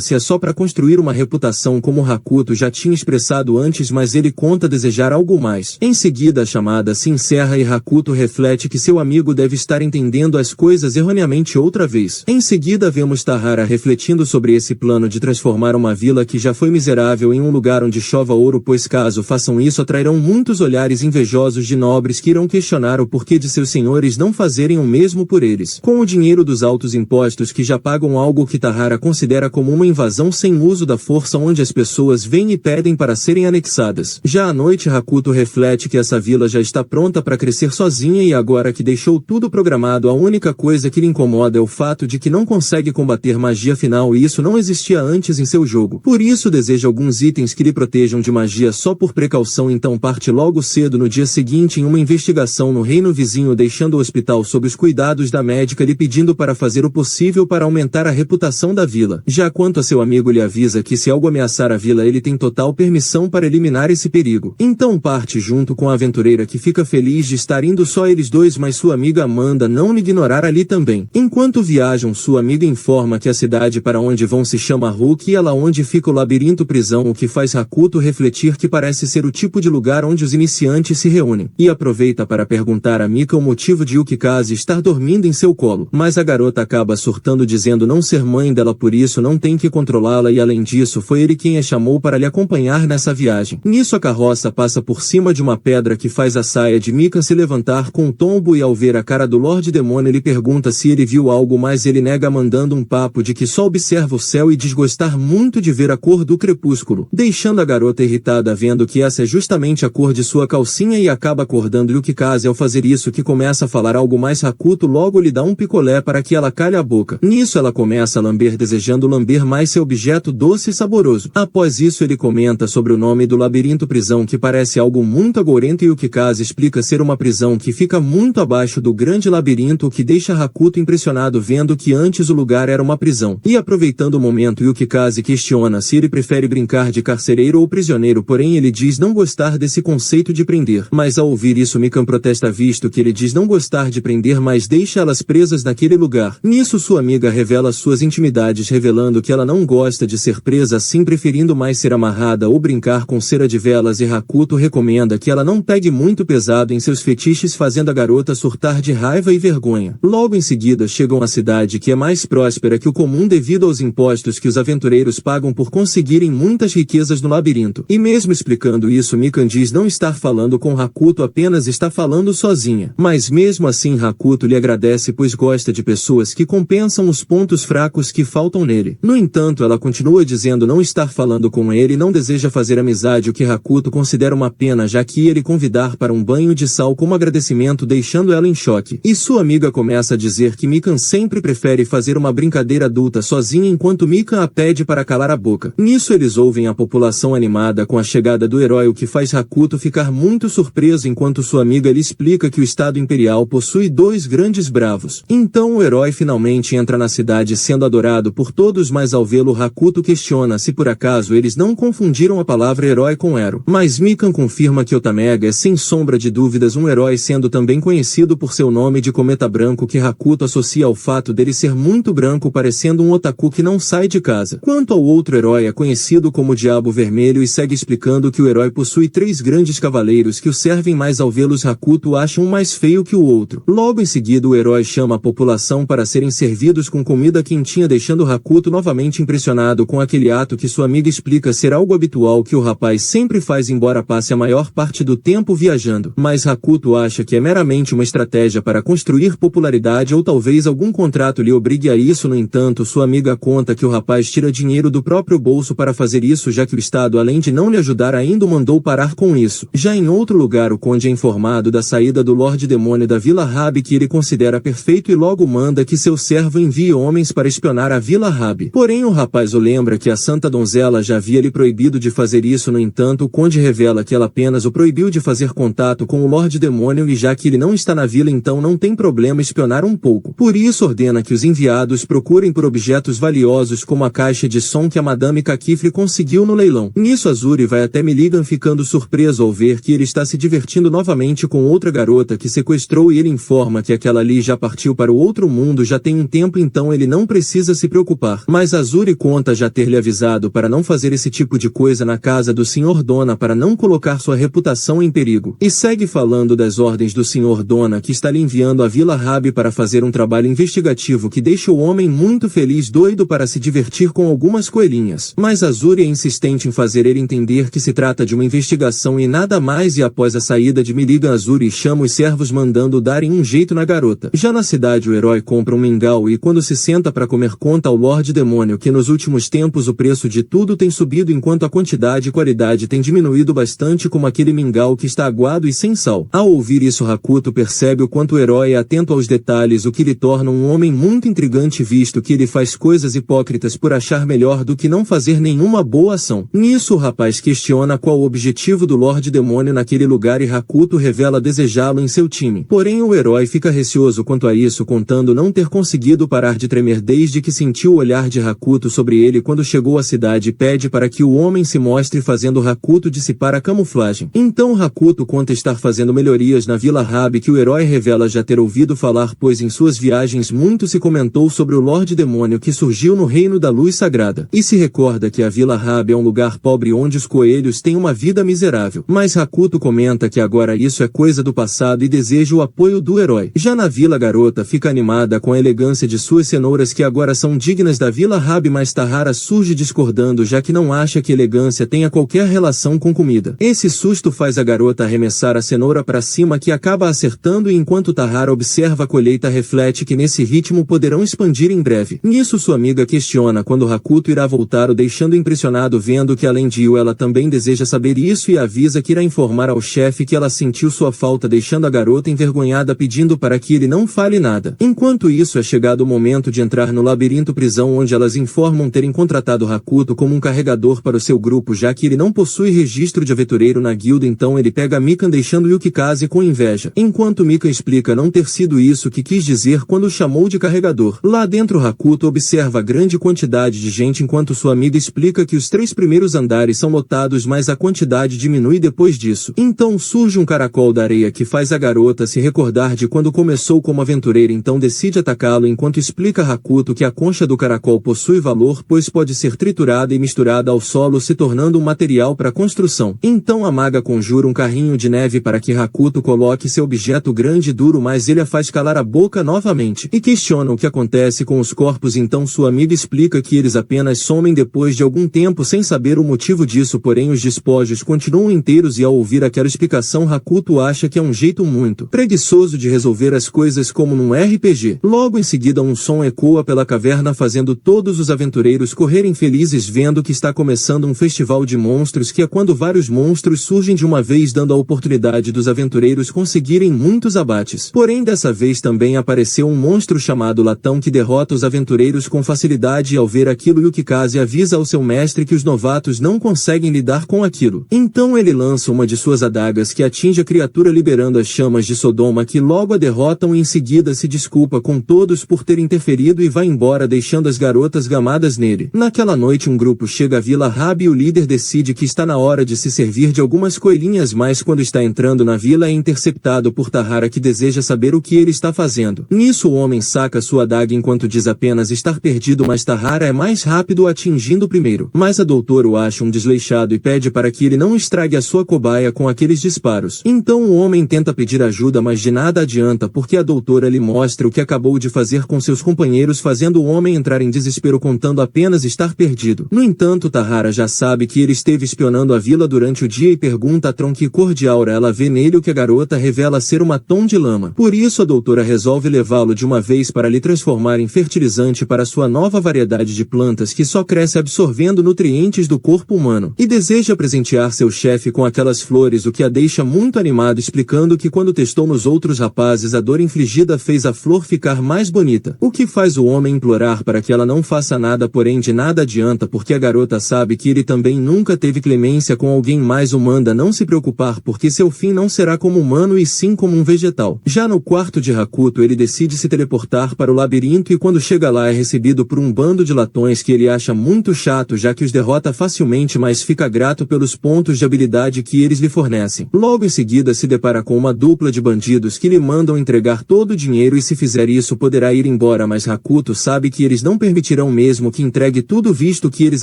se é só para construir uma reputação como Hakuto já tinha expressado antes, mas ele conta desejar algo mais. Em seguida a chamada se encerra e Hakuto reflete que seu amigo deve estar entendendo as coisas erroneamente outra vez. Em seguida vemos Tahara refletindo sobre esse plano de transformar uma vila que já foi miserável em um lugar onde chova ouro, pois caso façam isso atrairão muitos olhares invejosos de nobres que irão questionar o porquê de seus senhores não fazerem o mesmo por eles. Com o dinheiro dos altos impostos que já pagam, algo que Tahara considera como uma invasão sem uso da força, onde as pessoas vêm e pedem para serem anexadas. Já à noite Hakuto reflete que essa vila já está pronta para crescer sozinha e agora que deixou tudo programado, a única coisa que lhe incomoda é o fato de que não consegue combater magia, afinal isso não existia antes em seu jogo. Por isso deseja alguns itens que lhe protejam de magia só por precaução, então parte logo cedo no dia seguinte em uma investigação no reino vizinho, deixando o hospital sob os cuidados da médica lhe pedindo para fazer o possível para aumentar a reputação da vila. Já quanto a seu amigo, lhe avisa que se algo ameaçar a vila ele tem total permissão para eliminar esse perigo. Então parte junto com a aventureira, que fica feliz de estar indo só eles dois, mas sua amiga Amanda não lhe ignorar ali também. Enquanto viajam, sua amiga informa que a cidade para onde vão se chama Hulk e ela onde fica o labirinto prisão, o que faz Hakuto refletir que parece ser o tipo de lugar onde os iniciantes se reúnem, e aproveita para perguntar a Mika o motivo de Yukikaze estar dormindo em seu colo, mas a garota acaba surtando dizendo não ser mãe dela, por isso não tem que controlá-la e além disso foi ele quem a chamou para lhe acompanhar nessa viagem. Nisso a carroça passa por cima de uma pedra que faz a saia de Mika se levantar com um tombo e ao ver a cara do Lorde Demônio ele pergunta se ele viu algo, mas ele nega mandando um papo de que só observa o céu e diz gostar muito de ver a cor do crepúsculo, deixando a garota irritada vendo que essa é justamente a cor de sua calcinha e acaba acordando Yukikaze ao fazer isso, que começa a falar algo mais. Hakuto logo lhe dá um picolé para que ela calhe a boca. Nisso ela começa a lamber, desejando lamber mais seu objeto doce e saboroso. Após isso ele comenta sobre o nome do labirinto prisão, que parece algo muito agourento, e Yukikaze explica ser uma prisão que fica muito abaixo do grande labirinto, o que deixa Hakuto impressionado vendo que antes o lugar era uma prisão. E aproveitando o momento, Yukikaze questiona se ele prefere brincar de carcereiro ou prisioneiro, porém ele diz não gostar desse conceito de prender. Mas ao ouvir isso Mikan protesta visto que ele diz não gostar de prender, mas deixa elas presas naquele lugar. Nisso sua amiga revela suas intimidades, revelando que ela não gosta de ser presa assim, preferindo mais ser amarrada ou brincar com cera de velas, e Hakuto recomenda que ela não pegue muito pesado em seus fetiches, fazendo a garota surtar de raiva e vergonha. Logo em seguida chegam à cidade, que é mais próspera que o comum devido aos impostos que os aventureiros pagam por conseguirem muitas riquezas no labirinto. E mesmo explicando isso, Mikan diz não estar falando com Hakuto, apenas está falando sozinha. Mas mesmo assim Hakuto lhe agradece, pois gosta de pessoas que compensam os pontos fracos que faltam nele. No entanto, ela continua dizendo não estar falando com ele e não deseja fazer amizade, o que Hakuto considera uma pena, já que ia lhe convidar para um banho de sal como agradecimento, deixando ela em choque. E sua amiga começa a dizer que Mikan sempre prefere fazer uma brincadeira adulta sozinha, enquanto Mikan a pede para calar a boca. Nisso eles ouvem a população animada com a chegada do herói, o que faz Hakuto ficar muito surpreso, enquanto sua amiga lhe explica que o Estado Imperial possui 2 grandes bravos. Então o herói finalmente entra na cidade sendo adorado por todos, mas ao vê-lo Hakuto questiona se por acaso eles não confundiram a palavra herói com Ero. Mas Mikan confirma que Otamega é sem sombra de dúvidas um herói, sendo também conhecido por seu nome de Cometa Branco, que Hakuto associa ao fato dele ser muito branco, parecendo um otaku que não sai de casa. Quanto ao outro herói, é conhecido como Diabo Vermelho e segue explicando que o herói possui 3 grandes cavaleiros que o servem, mas ao vê-los Hakuto acha um mais feio que o outro. Logo em seguida o herói chama a população para serem servidos com comida quentinha, deixando Hakuto novamente impressionado com aquele ato que sua amiga explica ser algo habitual que o rapaz sempre faz, embora passe a maior parte do tempo viajando. Mas Hakuto acha que é meramente uma estratégia para construir popularidade ou talvez algum contrato lhe obrigue a isso. No entanto, sua amiga conta que o rapaz tira dinheiro do próprio bolso para fazer isso, já que o Estado, além de não lhe ajudar, ainda o mandou parar com isso. Já em outro lugar, o conde é informado da saída do Lorde Demônio da Vila Rabi, que ele considera perfeito e logo manda que seu servo envie homens para espionar a Vila Rabi. Porém o rapaz o lembra que a santa donzela já havia lhe proibido de fazer isso. No entanto, o conde revela que ela apenas o proibiu de fazer contato com o Lorde Demônio, e já que ele não está na vila, então não tem problema espionar um pouco. Por isso ordena que os enviados procurem por objetos valiosos como a caixa de som que a Madame Kakifre conseguiu no leilão. Nisso Azuri vai até Milligan, ficando surpreso ao ver que ele está se divertindo novamente com outra garota que sequestrou, e ele informa que aquela ali já partiu para o outro mundo já tem um tempo, então ele não precisa se preocupar. Mas Azuri conta já ter lhe avisado para não fazer esse tipo de coisa na casa do Sr. Dona, para não colocar sua reputação em perigo. E segue falando das ordens do Sr. Dona, que está lhe enviando a Vila Rabi para fazer um trabalho investigativo que deixa o homem muito feliz, doido para se divertir com algumas coelhinhas. Mas Azuri é insistente em fazer ele entender que se trata de uma investigação e nada mais, e após a saída de Milligan, Azuri chama os servos mandando darem um jeito na garota. Já na cidade o herói compra um mingau e quando se senta para comer conta ao Lorde Demônio que nos últimos tempos o preço de tudo tem subido enquanto a quantidade e qualidade tem diminuído bastante, como aquele mingau que está aguado e sem sal. Ao ouvir isso, Hakuto percebe o quanto o herói é atento aos detalhes, o que lhe torna um homem muito intrigante, visto que ele faz coisas hipócritas por achar melhor do que não fazer nenhuma boa ação. Nisso o rapaz questiona qual o objetivo do Lorde Demônio naquele lugar e Hakuto revela desejá-lo em seu time. Porém o herói fica receoso quanto a isso, contando não ter conseguido parar de tremer desde que sentiu o olhar de Hakuto sobre ele quando chegou à cidade, e pede para que o homem se mostre, fazendo Hakuto dissipar a camuflagem. Então Hakuto conta estar fazendo melhorias na Vila Rabi, que o herói revela já ter ouvido falar, pois em suas viagens muito se comentou sobre o Lorde Demônio que surgiu no Reino da Luz Sagrada. E se recorda que a Vila Rabi é um lugar pobre onde os coelhos têm uma vida miserável. Mas Hakuto comenta que agora isso é coisa do passado e deseja o apoio do herói. Já na vila, a garota fica animada com a elegância de suas cenouras, que agora são dignas da Vila Rabi, mas Tahara surge discordando, já que não acha que elegância tenha qualquer relação com comida. Esse susto faz a garota arremessar a cenoura para cima, que acaba acertando, e enquanto Tahara observa a colheita, reflete que nesse ritmo poderão expandir em breve. Nisso sua amiga questiona quando Hakuto irá voltar, o deixando impressionado, vendo que além de Yu ela também deseja saber isso, e avisa que irá informar ao chefe que ela sentiu sua falta, deixando a garota envergonhada, pedindo para que ele não fale nada. Enquanto isso, é chegado o momento de entrar no labirinto prisão, onde elas informam terem contratado Hakuto como um carregador para o seu grupo, já que ele não possui registro de aventureiro na guilda. Então ele pega Mikan, deixando Yukikaze com inveja. Enquanto Mikan explica não ter sido isso que quis dizer quando o chamou de carregador. Lá dentro Hakuto observa a grande quantidade de gente, enquanto sua amiga explica que os 3 primeiros andares são lotados, mas a quantidade diminui depois disso. Então surge um caracol da areia que faz a garota se recordar de quando começou como aventureira, então decide atacá-lo, enquanto explica a Hakuto que a concha do caracol possui valor, pois pode ser triturada e misturada ao solo, se tornando um material para construção. Então a maga conjura um carrinho de neve para que Hakuto coloque seu objeto grande e duro, mas ele a faz calar a boca novamente e questiona o que acontece com os corpos. Então sua amiga explica que eles apenas somem depois de algum tempo, sem saber o motivo disso, porém os despojos continuam inteiros, e ao ouvir aquela explicação Hakuto acha que é um jeito muito preguiçoso de resolver as coisas, como num RPG. Logo em seguida um som ecoa pela caverna, fazendo todos os aventureiros correrem felizes, vendo que está começando um festival de monstros, que é quando vários monstros surgem de uma vez, dando a oportunidade dos aventureiros conseguirem muitos abates. Porém dessa vez também apareceu um monstro chamado Latão que derrota os aventureiros com facilidade, e ao ver aquilo Yukikaze avisa ao seu mestre que os novatos não conseguem lidar com aquilo. Então ele lança uma de suas adagas que atinge a criatura, liberando as chamas de Sodoma, que logo a derrotam, e em seguida se desculpa com todos por ter interferido e vai embora, deixando as garotas gamadas nele. Naquela noite um grupo chega à Vila Rabi e o líder decide que está na hora de se servir de algumas coelhinhas, mas quando está entrando na vila é interceptado por Tahara, que deseja saber o que ele está fazendo. Nisso o homem saca sua adaga enquanto diz apenas estar perdido, mas Tahara é mais rápido, atingindo primeiro. Mas a doutora o acha um desleixado e pede para que ele não estrague a sua cobaia com aqueles disparos. Então o homem tenta pedir ajuda, mas de nada adianta, porque a doutora lhe mostra o que acabou de fazer com seus companheiros, fazendo o homem entrar em desespero, contando apenas estar perdido. No entanto, Tahara já sabe que ele esteve espionando a vila durante o dia e pergunta a Tron que cor de aura ela vê nele, o que a garota revela ser uma tom de lama. Por isso a doutora resolve levá-lo de uma vez para lhe transformar em fertilizante para sua nova variedade de plantas que só cresce absorvendo nutrientes do corpo humano, e deseja presentear seu chefe com aquelas flores, o que a deixa muito animado, explicando que quando testou nos outros rapazes a dor infligida afligida fez a flor ficar mais bonita. O que faz o homem implorar para que ela não faça nada, porém de nada adianta, porque a garota sabe que ele também nunca teve clemência com alguém, mais o manda não se preocupar, porque seu fim não será como humano e sim como um vegetal. Já no quarto de Hakuto, ele decide se teleportar para o labirinto e quando chega lá é recebido por um bando de latões que ele acha muito chato, já que os derrota facilmente, mas fica grato pelos pontos de habilidade que eles lhe fornecem. Logo em seguida se depara com uma dupla de bandidos que lhe mandam entregar todo o dinheiro e se fizer isso poderá ir embora, mas Hakuto sabe que eles não permitirão mesmo que entregue tudo, visto que eles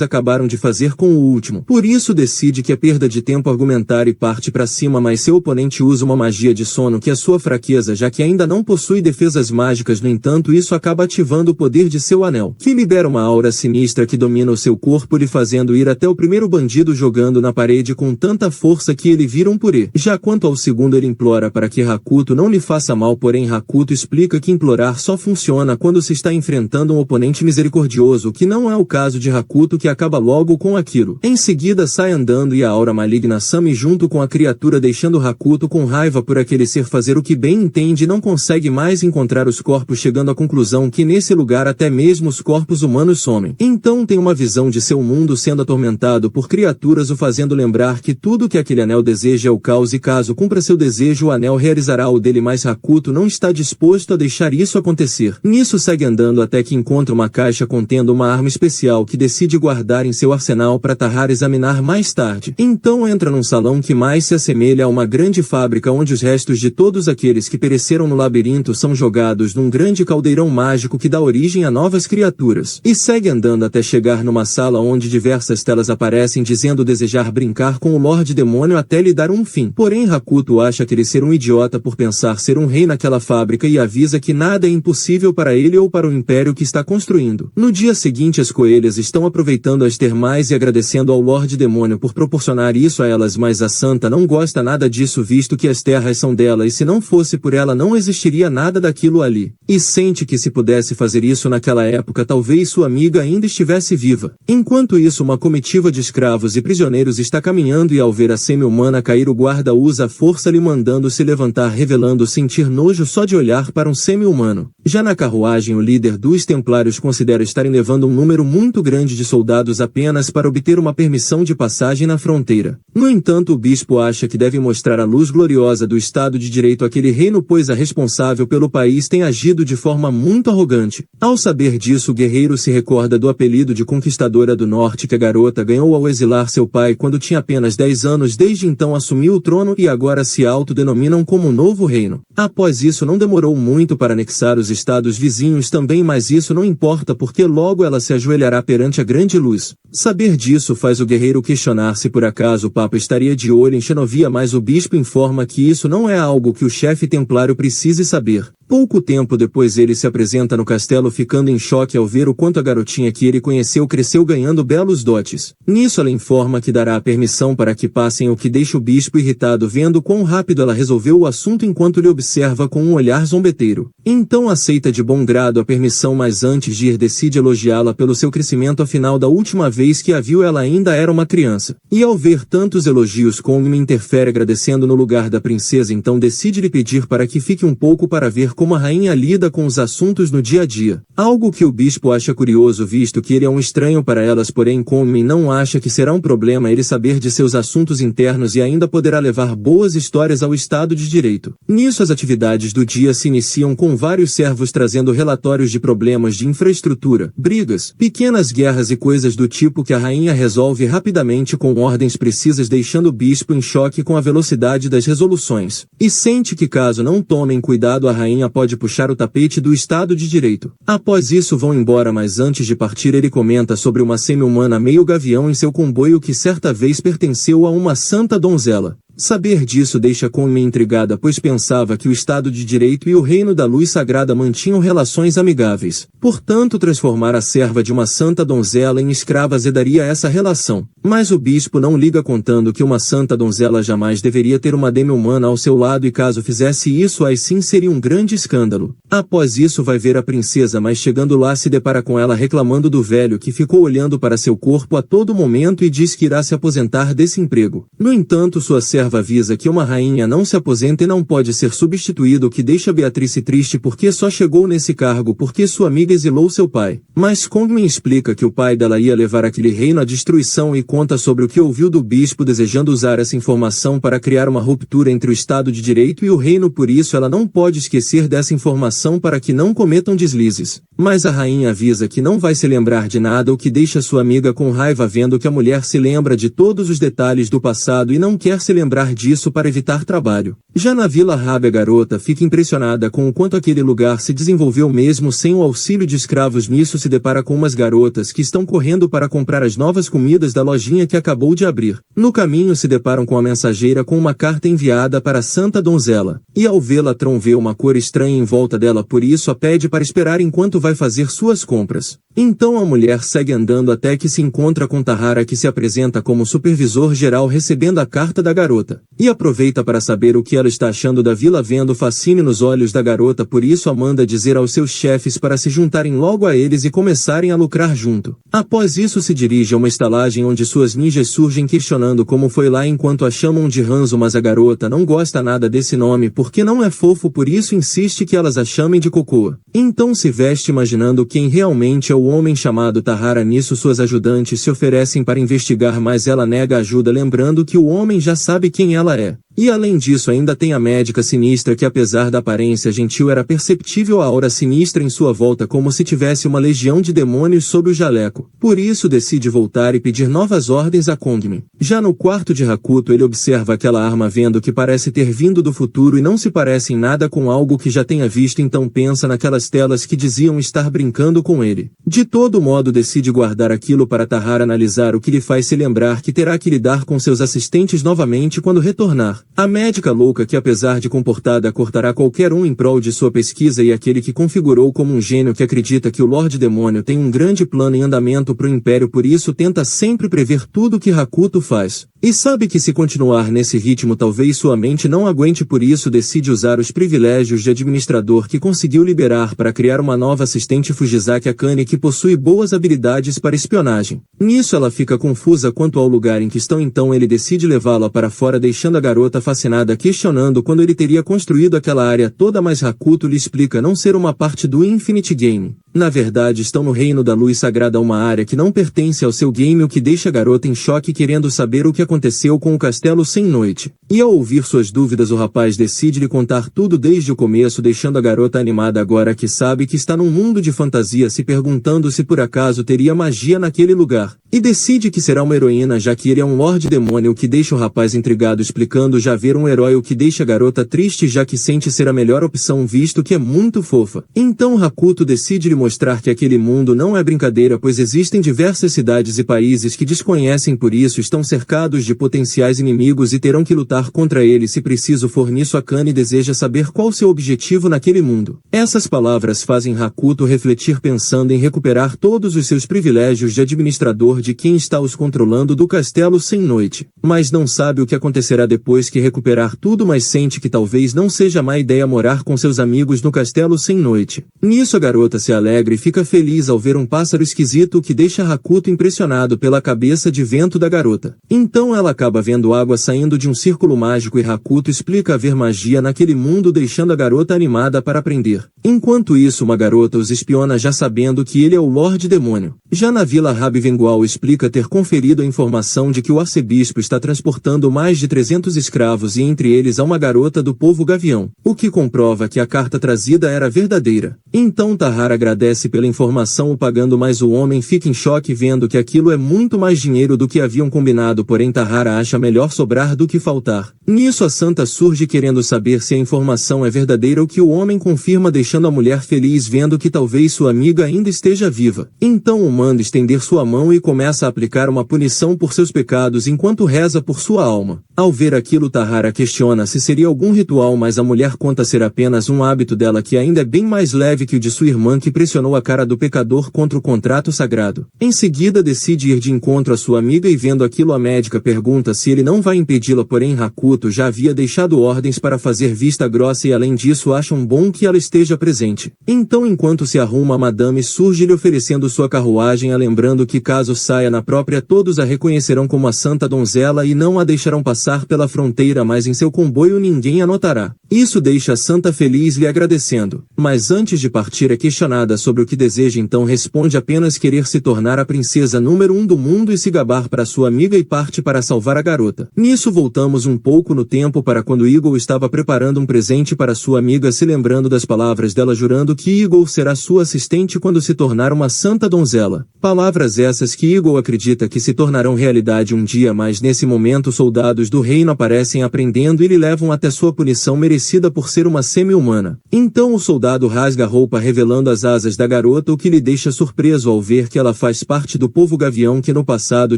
acabaram de fazer com o último. Por isso decide que é perda de tempo argumentar e parte para cima, mas seu oponente usa uma magia de sono que é sua fraqueza, já que ainda não possui defesas mágicas. No entanto, isso acaba ativando o poder de seu anel, que libera uma aura sinistra que domina o seu corpo, lhe fazendo ir até o primeiro bandido, jogando na parede com tanta força que ele vira um purê. Já quanto ao segundo, ele implora para que Hakuto não lhe faça mal, porém Hakuto explica que implorar só funciona quando se está enfrentando um oponente misericordioso, que não é o caso de Hakuto, que acaba logo com aquilo. Em seguida sai andando e a aura maligna some junto com a criatura, deixando Hakuto com raiva por aquele ser fazer o que bem entende e não consegue mais encontrar os corpos, chegando à conclusão que nesse lugar até mesmo os corpos humanos somem. Então tem uma visão de seu mundo sendo atormentado por criaturas, o fazendo lembrar que tudo que aquele anel deseja é o caos e caso cumpra seu desejo o anel realizará o dele, mas Hakuto não está disposto a deixar isso acontecer. Nisso segue andando até que encontra uma caixa contendo uma arma especial que decide guardar em seu arsenal para Tahara examinar mais tarde. Então entra num salão que mais se assemelha a uma grande fábrica, onde os restos de todos aqueles que pereceram no labirinto são jogados num grande caldeirão mágico que dá origem a novas criaturas. E segue andando até chegar numa sala onde diversas telas aparecem dizendo desejar brincar com o Lorde Demônio até lhe dar um fim. Porém Hakuto acha que ele ser um idiota por pensar ser um rei naquela fábrica e avisa que nada é impossível para ele ou para o império que está construindo. No dia seguinte as coelhas estão aproveitando as termais e agradecendo ao Lorde Demônio por proporcionar isso a elas, mas a santa não gosta nada disso, visto que as terras são dela e se não fosse por ela não existiria nada daquilo ali. E sente que se pudesse fazer isso naquela época talvez sua amiga ainda estivesse viva. Enquanto isso uma comitiva de escravos e prisioneiros está caminhando e ao ver a semi-humana cair o guarda usa a força lhe mandando se levantar, revelando sentir nojo só de olhar para um semi-humano. Já na carruagem o líder dos templários considera estarem levando um número muito grande de soldados apenas para obter uma permissão de passagem na fronteira. No entanto o bispo acha que deve mostrar a luz gloriosa do Estado de Direito àquele reino, pois a responsável pelo país tem agido de forma muito arrogante. Ao saber disso o guerreiro se recorda do apelido de Conquistadora do Norte que a garota ganhou ao exilar seu pai quando tinha apenas 10 anos, desde então assumiu o trono e agora se autodenominam como Novo Reino. Após isso não demorou muito para anexar os estados vizinhos também, mas isso não importa porque logo ela se ajoelhará perante a grande luz. Saber disso faz o guerreiro questionar se por acaso o Papa estaria de olho em Xenovia, mas o bispo informa que isso não é algo que o chefe templário precise saber. Pouco tempo depois ele se apresenta no castelo, ficando em choque ao ver o quanto a garotinha que ele conheceu cresceu ganhando belos dotes. Nisso ela informa que dará a permissão para que passem, o que deixa o bispo irritado vendo quão rápido ela resolveu o assunto enquanto lhe observa com um olhar zombeteiro. Então aceita de bom grado a permissão, mas antes de ir decide elogiá-la pelo seu crescimento, afinal da última vez que a viu ela ainda era uma criança. E ao ver tantos elogios Koumi interfere agradecendo no lugar da princesa, então decide lhe pedir para que fique um pouco para ver como a rainha lida com os assuntos no dia a dia. Algo que o bispo acha curioso, visto que ele é um estranho para elas, porém Koumi não acha que será um problema ele saber de seus assuntos internos e ainda poderá levar boas histórias ao Estado de Direito. Nisso as atividades do dia se iniciam com vários servos trazendo relatórios de problemas de infraestrutura, brigas, pequenas guerras e coisas do tipo que a rainha resolve rapidamente com ordens precisas, deixando o bispo em choque com a velocidade das resoluções. E sente que caso não tomem cuidado a rainha pode puxar o tapete do Estado de Direito. Após isso vão embora, mas antes de partir ele comenta sobre uma semi-humana meio gavião em seu comboio que certa vez pertenceu a uma santa donzela. Saber disso deixa Koumi intrigada, pois pensava que o Estado de Direito e o Reino da Luz Sagrada mantinham relações amigáveis. Portanto, transformar a serva de uma santa donzela em escrava azedaria essa relação. Mas o bispo não liga, contando que uma santa donzela jamais deveria ter uma demi-humana ao seu lado e caso fizesse isso aí sim seria um grande escândalo. Após isso vai ver a princesa, mas chegando lá se depara com ela reclamando do velho que ficou olhando para seu corpo a todo momento e diz que irá se aposentar desse emprego. No entanto, sua serva observa avisa que uma rainha não se aposenta e não pode ser substituído, o que deixa Beatrice triste porque só chegou nesse cargo porque sua amiga exilou seu pai. Mas Congmin explica que o pai dela ia levar aquele reino à destruição e conta sobre o que ouviu do bispo desejando usar essa informação para criar uma ruptura entre o Estado de Direito e o reino, por isso ela não pode esquecer dessa informação para que não cometam deslizes. Mas a rainha avisa que não vai se lembrar de nada, o que deixa sua amiga com raiva vendo que a mulher se lembra de todos os detalhes do passado e não quer se lembrar disso para evitar trabalho. Já na Vila Rabi, a garota fica impressionada com o quanto aquele lugar se desenvolveu mesmo sem o auxílio de escravos. Nisso se depara com umas garotas que estão correndo para comprar as novas comidas da lojinha que acabou de abrir. No caminho se deparam com a mensageira com uma carta enviada para a Santa Donzela, e ao vê-la Tron vê uma cor estranha em volta dela, por isso a pede para esperar enquanto vai fazer suas compras. Então a mulher segue andando até que se encontra com Tahara, que se apresenta como supervisor geral recebendo a carta da garota, e aproveita para saber o que ela está achando da vila vendo fascínio nos olhos da garota, por isso a manda dizer aos seus chefes para se juntarem logo a eles e começarem a lucrar junto. Após isso se dirige a uma estalagem onde suas ninjas surgem questionando como foi lá enquanto a chamam de Hanzo, mas a garota não gosta nada desse nome porque não é fofo, por isso insiste que elas a chamem de Cocoa. Então se veste imaginando quem realmente é o homem chamado Tahara. Nisso suas ajudantes se oferecem para investigar, mas ela nega ajuda lembrando que o homem já sabe quem ela é. E além disso ainda tem a médica sinistra que apesar da aparência gentil era perceptível a aura sinistra em sua volta, como se tivesse uma legião de demônios sob o jaleco. Por isso decide voltar e pedir novas ordens a Congmin. Já no quarto de Hakuto ele observa aquela arma vendo que parece ter vindo do futuro e não se parece em nada com algo que já tenha visto, então pensa naquelas telas que diziam estar brincando com ele. De todo modo decide guardar aquilo para Tahara analisar, o que lhe faz se lembrar que terá que lidar com seus assistentes novamente quando retornar. A médica louca que apesar de comportada cortará qualquer um em prol de sua pesquisa, e aquele que configurou como um gênio que acredita que o Lorde Demônio tem um grande plano em andamento para o Império, por isso tenta sempre prever tudo que Hakuto faz. E sabe que se continuar nesse ritmo talvez sua mente não aguente, por isso decide usar os privilégios de administrador que conseguiu liberar para criar uma nova assistente, Fujisaki Akane, que possui boas habilidades para espionagem. Nisso ela fica confusa quanto ao lugar em que estão, então ele decide levá-la para fora deixando a garota fascinada questionando quando ele teria construído aquela área toda, mas Hakuto lhe explica não ser uma parte do Infinite Game. Na verdade estão no Reino da Luz Sagrada, uma área que não pertence ao seu game, o que deixa a garota em choque querendo saber o que aconteceu com o Castelo Sem Noite. E ao ouvir suas dúvidas o rapaz decide lhe contar tudo desde o começo, deixando a garota animada agora que sabe que está num mundo de fantasia, se perguntando se por acaso teria magia naquele lugar. E decide que será uma heroína já que ele é um Lorde Demônio, o que deixa o rapaz intrigado explicando já ver um herói, o que deixa a garota triste já que sente ser a melhor opção visto que é muito fofa. Então Hakuto decide lhe mostrar que aquele mundo não é brincadeira, pois existem diversas cidades e países que desconhecem, por isso estão cercados de potenciais inimigos e terão que lutar contra eles se preciso for. Nisso Akane deseja saber qual seu objetivo naquele mundo. Essas palavras fazem Hakuto refletir pensando em recuperar todos os seus privilégios de administrador de quem está os controlando do Castelo Sem Noite. Mas não sabe o que acontecerá depois que recuperar tudo, mas sente que talvez não seja má ideia morar com seus amigos no Castelo Sem Noite. Nisso a garota se alegra e fica feliz ao ver um pássaro esquisito, que deixa Hakuto impressionado pela cabeça de vento da garota. Então ela acaba vendo água saindo de um círculo mágico e Hakuto explica haver magia naquele mundo, deixando a garota animada para aprender. Enquanto isso uma garota os espiona já sabendo que ele é o Lorde Demônio. Já na Vila Rabi Vengual explica ter conferido a informação de que o arcebispo está transportando mais de 300 escravos e entre eles há uma garota do povo Gavião, o que comprova que a carta trazida era verdadeira. Então Tahara agradece pela informação o pagando, mas o homem fica em choque vendo que aquilo é muito mais dinheiro do que haviam combinado, porém Tahara acha melhor sobrar do que faltar. Nisso a santa surge querendo saber se a informação é verdadeira, o que o homem confirma, deixando a mulher feliz vendo que talvez sua amiga ainda esteja viva. Então o manda estender sua mão e começa a aplicar uma punição por seus pecados enquanto reza por sua alma. Ao ver aquilo Tahara questiona se seria algum ritual, mas a mulher conta ser apenas um hábito dela que ainda é bem mais leve que o de sua irmã que pressionou a cara do pecador contra o contrato sagrado. Em seguida decide ir de encontro à sua amiga e vendo aquilo a médica pergunta se ele não vai impedi-la, porém Hakuto já havia deixado ordens para fazer vista grossa e além disso acham bom que ela esteja presente. Então enquanto se arruma a madame surge lhe oferecendo sua carruagem a lembrando que caso saia na própria todos a reconhecerão como a santa donzela e não a deixarão passar pela fronteira mas em seu comboio ninguém a notará. Isso deixa a santa feliz lhe agradecendo. Mas antes de partir é questionada sobre o que deseja então responde apenas querer se tornar a princesa número 1 do mundo e se gabar para sua amiga e parte para salvar a garota. Nisso voltamos um pouco no tempo para quando Eagle estava preparando um presente para sua amiga se lembrando das palavras dela jurando que Eagle será sua assistente quando se tornar uma santa donzela. Palavras essas que Eagle acredita que se tornarão realidade um dia mas nesse momento soldados do reino aparecem aprendendo e lhe levam até sua punição merecida por ser uma semi-humana. Então o soldado rasga a roupa revelando as asas da garota o que lhe deixa surpreso ao ver que ela faz parte do povo gavião que no passado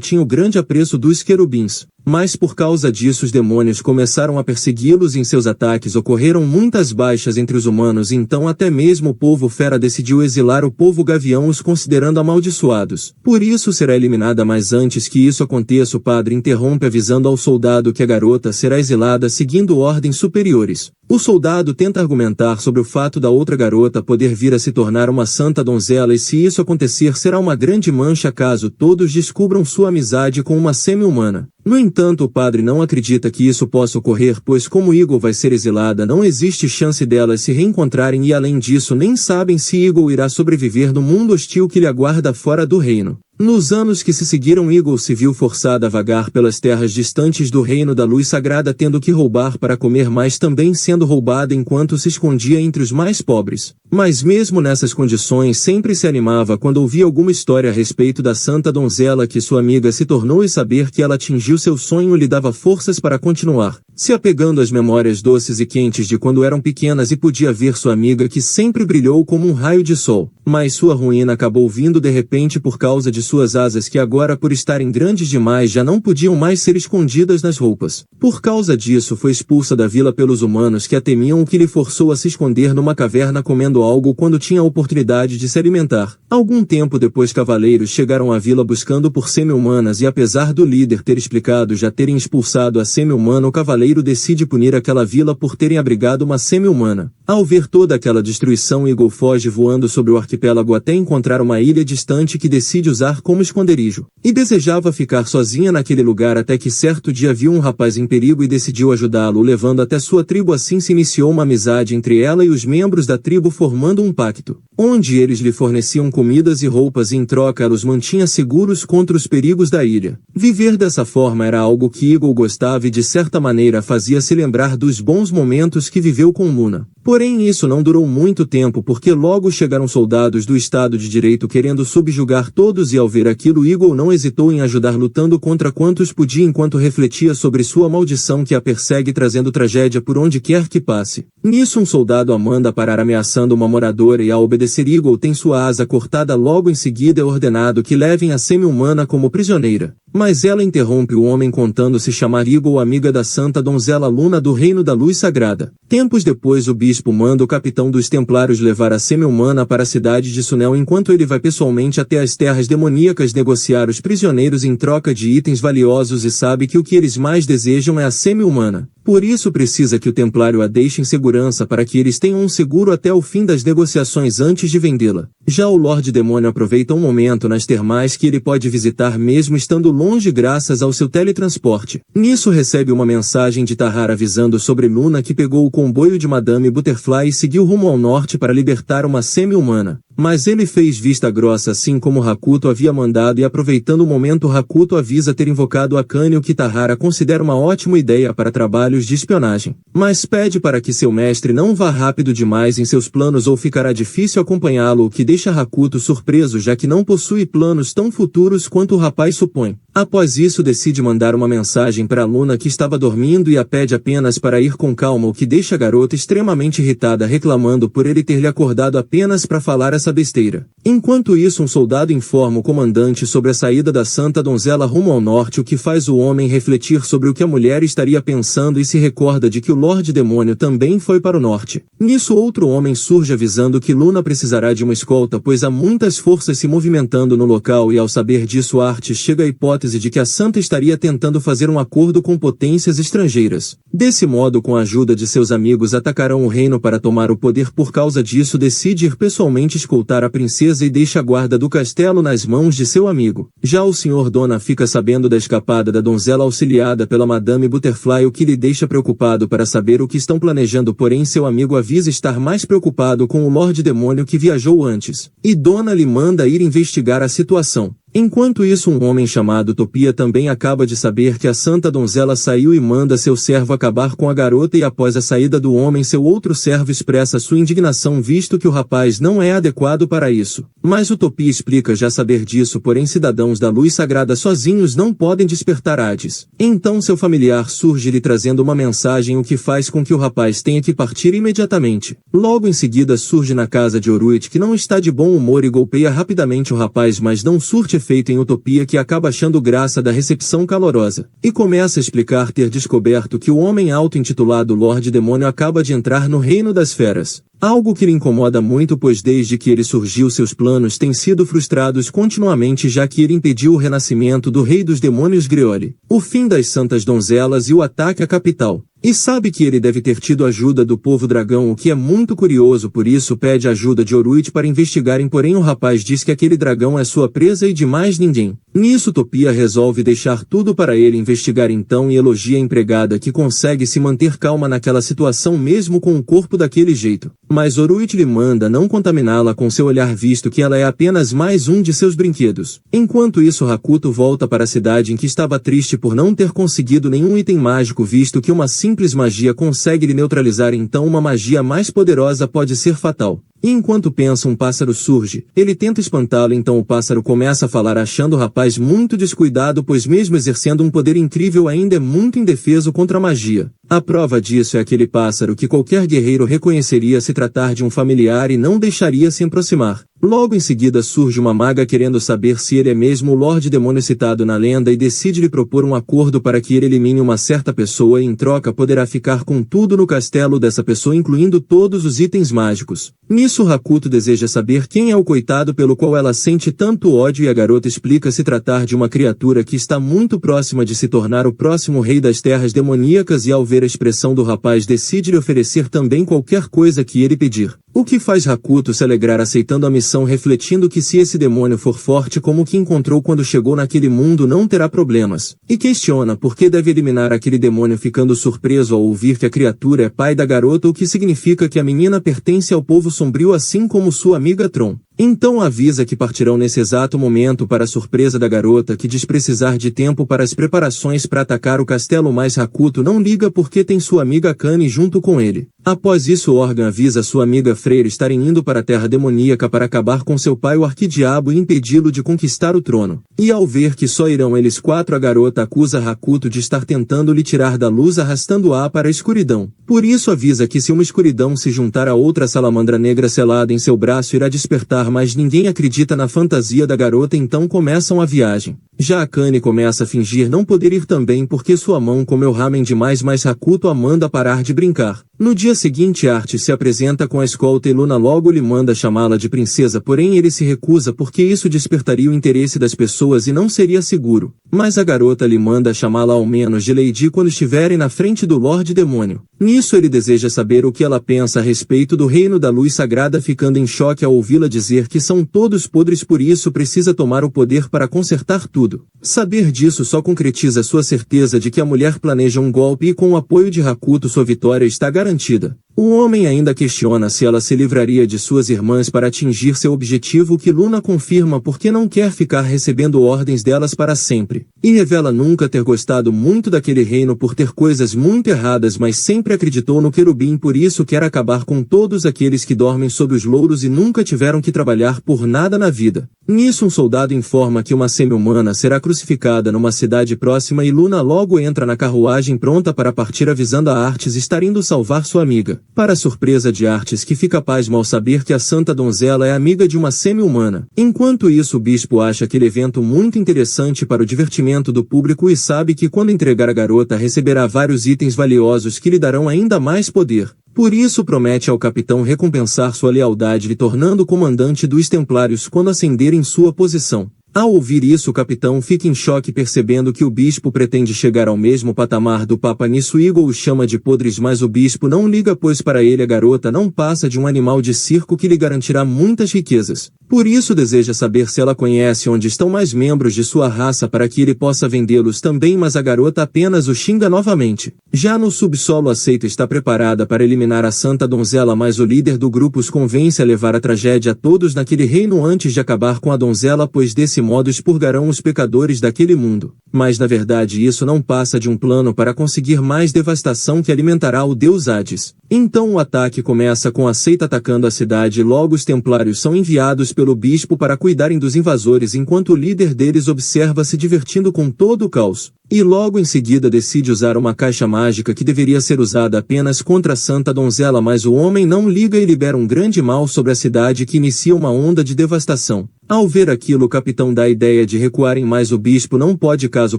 tinha o grande apreço dos querubins. Mas por causa disso os demônios começaram a persegui-los e em seus ataques ocorreram muitas baixas entre os humanos então até mesmo o povo fera decidiu exilar o povo gavião os considerando amaldiçoados. Por isso será eliminada mas antes que isso aconteça o padre interrompe avisando ao soldado que a garota será exilada seguindo ordens superiores. O soldado tenta argumentar sobre o fato da outra garota poder vir a se tornar uma santa donzela e se isso acontecer será uma grande mancha caso todos descubram sua amizade com uma semi-humana. No entanto o padre não acredita que isso possa ocorrer pois como Eagle vai ser exilada não existe chance delas se reencontrarem e além disso nem sabem se Eagle irá sobreviver no mundo hostil que lhe aguarda fora do reino. Nos anos que se seguiram Eagle se viu forçada a vagar pelas terras distantes do reino da luz sagrada tendo que roubar para comer mas também sendo roubada enquanto se escondia entre os mais pobres. Mas mesmo nessas condições sempre se animava quando ouvia alguma história a respeito da santa donzela que sua amiga se tornou e saber que ela atingiu seu sonho lhe dava forças para continuar, se apegando às memórias doces e quentes de quando eram pequenas e podia ver sua amiga que sempre brilhou como um raio de sol. Mas sua ruína acabou vindo de repente por causa de suas asas que agora por estarem grandes demais já não podiam mais ser escondidas nas roupas. Por causa disso foi expulsa da vila pelos humanos que a temiam o que lhe forçou a se esconder numa caverna comendo algo quando tinha a oportunidade de se alimentar. Algum tempo depois cavaleiros chegaram à vila buscando por semi-humanas e apesar do líder ter explicado já terem expulsado a semi-humana o cavaleiro decide punir aquela vila por terem abrigado uma semi-humana. Ao ver toda aquela destruição Eagle foge voando sobre o arquipélago até encontrar uma ilha distante que decide usar como esconderijo. E desejava ficar sozinha naquele lugar até que certo dia viu um rapaz em perigo e decidiu ajudá-lo levando até sua tribo assim se iniciou uma amizade entre ela e os membros da tribo formando um pacto, onde eles lhe forneciam comidas e roupas e em troca ela os mantinha seguros contra os perigos da ilha. Viver dessa forma era algo que Eagle gostava e de certa maneira fazia se lembrar dos bons momentos que viveu com Luna. Porém isso não durou muito tempo porque logo chegaram soldados do Estado de Direito querendo subjugar todos e ao ver aquilo Eagle não hesitou em ajudar lutando contra quantos podia enquanto refletia sobre sua maldição que a persegue trazendo tragédia por onde quer que passe. Nisso um soldado a manda parar ameaçando uma moradora e ao obedecer Eagle tem sua asa cortada logo em seguida é ordenado que levem a semi-humana como prisioneira. Mas ela interrompe o homem contando se chamar Eagle amiga da santa donzela Luna do reino da luz sagrada. Tempos depois o bispo manda o capitão dos templários levar a semi-humana para a cidade de Sunel enquanto ele vai pessoalmente até as terras demoníacas negociar os prisioneiros em troca de itens valiosos e sabe que o que eles mais desejam é a semi-humana. Por isso precisa que o templário a deixe em segurança para que eles tenham um seguro até o fim das negociações antes de vendê-la. Já o Lorde Demônio aproveita um momento nas termais que ele pode visitar mesmo estando longe graças ao seu teletransporte. Nisso recebe uma mensagem de Tahar avisando sobre Luna que pegou o comboio de Madame Butterfly e seguiu rumo ao norte para libertar uma semi-humana. Mas ele fez vista grossa assim como Hakuto havia mandado e aproveitando o momento Hakuto avisa ter invocado Akane o que Tahara considera uma ótima ideia para trabalhos de espionagem. Mas pede para que seu mestre não vá rápido demais em seus planos ou ficará difícil acompanhá-lo o que deixa Hakuto surpreso já que não possui planos tão futuros quanto o rapaz supõe. Após isso decide mandar uma mensagem para Luna que estava dormindo e a pede apenas para ir com calma o que deixa a garota extremamente irritada reclamando por ele ter lhe acordado apenas para falar essa essa besteira. Enquanto isso, um soldado informa o comandante sobre a saída da Santa Donzela rumo ao norte, o que faz o homem refletir sobre o que a mulher estaria pensando e se recorda de que o Lorde Demônio também foi para o norte. Nisso, outro homem surge avisando que Luna precisará de uma escolta, pois há muitas forças se movimentando no local, e ao saber disso, Artes chega à hipótese de que a Santa estaria tentando fazer um acordo com potências estrangeiras. Desse modo, com a ajuda de seus amigos, atacarão o reino para tomar o poder. Por causa disso, decide ir pessoalmente escoltar a princesa e deixa a guarda do castelo nas mãos de seu amigo. Já o Sr. Dona fica sabendo da escapada da donzela auxiliada pela Madame Butterfly, o que lhe deixa preocupado para saber o que estão planejando, porém seu amigo avisa estar mais preocupado com o Lorde Demônio que viajou antes, e Dona lhe manda ir investigar a situação. Enquanto isso, um homem chamado Topia também acaba de saber que a Santa Donzela saiu e manda seu servo acabar com a garota, e após a saída do homem, seu outro servo expressa sua indignação visto que o rapaz não é adequado para isso. Mas o Topia explica já saber disso, porém cidadãos da luz sagrada sozinhos não podem despertar Hades. Então seu familiar surge lhe trazendo uma mensagem, o que faz com que o rapaz tenha que partir imediatamente. Logo em seguida surge na casa de Oruit, que não está de bom humor, e golpeia rapidamente o rapaz, mas não surte feito em Utopia, que acaba achando graça da recepção calorosa, e começa a explicar ter descoberto que o homem auto-intitulado Lorde Demônio acaba de entrar no reino das feras. Algo que lhe incomoda muito, pois desde que ele surgiu seus planos têm sido frustrados continuamente, já que ele impediu o renascimento do rei dos demônios Grioli, o fim das santas donzelas e o ataque à capital. E sabe que ele deve ter tido ajuda do povo dragão, o que é muito curioso, por isso pede ajuda de Oruit para investigarem, porém o rapaz diz que aquele dragão é sua presa e de mais ninguém. Nisso Topia resolve deixar tudo para ele investigar então, e elogia a empregada que consegue se manter calma naquela situação mesmo com o corpo daquele jeito. Mas Oruit lhe manda não contaminá-la com seu olhar, visto que ela é apenas mais um de seus brinquedos. Enquanto isso, Hakuto volta para a cidade, em que estava triste por não ter conseguido nenhum item mágico, visto que uma simples magia consegue lhe neutralizar, então uma magia mais poderosa pode ser fatal. E enquanto pensa, um pássaro surge. Ele tenta espantá-lo, então o pássaro começa a falar, achando o rapaz muito descuidado, pois mesmo exercendo um poder incrível ainda é muito indefeso contra a magia. A prova disso é aquele pássaro que qualquer guerreiro reconheceria se tratar de um familiar e não deixaria se aproximar. Logo em seguida surge uma maga querendo saber se ele é mesmo o Lorde Demônio citado na lenda, e decide lhe propor um acordo para que ele elimine uma certa pessoa, e em troca poderá ficar com tudo no castelo dessa pessoa, incluindo todos os itens mágicos. Nisso Hakuto deseja saber quem é o coitado pelo qual ela sente tanto ódio, e a garota explica se tratar de uma criatura que está muito próxima de se tornar o próximo rei das terras demoníacas, e ao ver a expressão do rapaz decide lhe oferecer também qualquer coisa que ele pedir. O que faz Hakuto se alegrar aceitando a missão, refletindo que se esse demônio for forte como o que encontrou quando chegou naquele mundo, não terá problemas. E questiona por que deve eliminar aquele demônio, ficando surpreso ao ouvir que a criatura é pai da garota, o que significa que a menina pertence ao povo sombrio, assim como sua amiga Tron. Então avisa que partirão nesse exato momento, para a surpresa da garota, que diz precisar de tempo para as preparações para atacar o castelo, mas Hakuto não liga porque tem sua amiga Kane junto com ele. Após isso, Organ avisa sua amiga Freire estarem indo para a Terra Demoníaca para acabar com seu pai, o Arquidiabo, e impedi-lo de conquistar o trono. E ao ver que só irão eles quatro, a garota acusa Hakuto de estar tentando lhe tirar da luz, arrastando-a para a escuridão. Por isso avisa que se uma escuridão se juntar a outra salamandra negra selada em seu braço, irá despertar, mas ninguém acredita na fantasia da garota, então começam a viagem. Já a Kane começa a fingir não poder ir também porque sua mão comeu ramen demais, mas Hakuto a manda parar de brincar. No dia seguinte, Arte se apresenta com a escolta e Luna logo lhe manda chamá-la de princesa, porém ele se recusa porque isso despertaria o interesse das pessoas e não seria seguro. Mas a garota lhe manda chamá-la ao menos de Lady quando estiverem na frente do Lorde Demônio. Nisso ele deseja saber o que ela pensa a respeito do reino da luz sagrada, ficando em choque ao ouvi-la dizer que são todos podres, por isso precisa tomar o poder para consertar tudo. Saber disso só concretiza sua certeza de que a mulher planeja um golpe, e com o apoio de Hakuto sua vitória está garantida. O homem ainda questiona se ela se livraria de suas irmãs para atingir seu objetivo, o que Luna confirma porque não quer ficar recebendo ordens delas para sempre. E revela nunca ter gostado muito daquele reino por ter coisas muito erradas, mas sempre acreditou no querubim, por isso quer acabar com todos aqueles que dormem sob os louros e nunca tiveram que trabalhar por nada na vida. Nisso um soldado informa que uma semi-humana será crucificada numa cidade próxima, e Luna logo entra na carruagem pronta para partir, avisando a Artes estar indo salvar sua amiga. Para a surpresa de Artes, que fica pasmo ao saber que a santa donzela é amiga de uma semi-humana. Enquanto isso, o bispo acha aquele evento muito interessante para o divertimento do público e sabe que quando entregar a garota receberá vários itens valiosos que lhe darão ainda mais poder. Por isso promete ao capitão recompensar sua lealdade, lhe tornando comandante dos Templários quando ascender em sua posição. Ao ouvir isso, o capitão fica em choque, percebendo que o bispo pretende chegar ao mesmo patamar do Papa. Nisso, Eagle o chama de podres, mas o bispo não liga, pois para ele a garota não passa de um animal de circo que lhe garantirá muitas riquezas. Por isso deseja saber se ela conhece onde estão mais membros de sua raça para que ele possa vendê-los também, mas a garota apenas o xinga novamente. Já no subsolo, a seita está preparada para eliminar a santa donzela, mas o líder do grupo os convence a levar a tragédia a todos naquele reino antes de acabar com a donzela, pois desse modo expurgarão os pecadores daquele mundo. Mas na verdade isso não passa de um plano para conseguir mais devastação que alimentará o deus Hades. Então o ataque começa com a seita atacando a cidade e logo os templários são enviados pelo bispo para cuidarem dos invasores, enquanto o líder deles observa se divertindo com todo o caos. E logo em seguida decide usar uma caixa mágica que deveria ser usada apenas contra a santa donzela, mas o homem não liga e libera um grande mal sobre a cidade que inicia uma onda de devastação. Ao ver aquilo, o capitão dá a ideia de recuarem, mas o bispo não pode, caso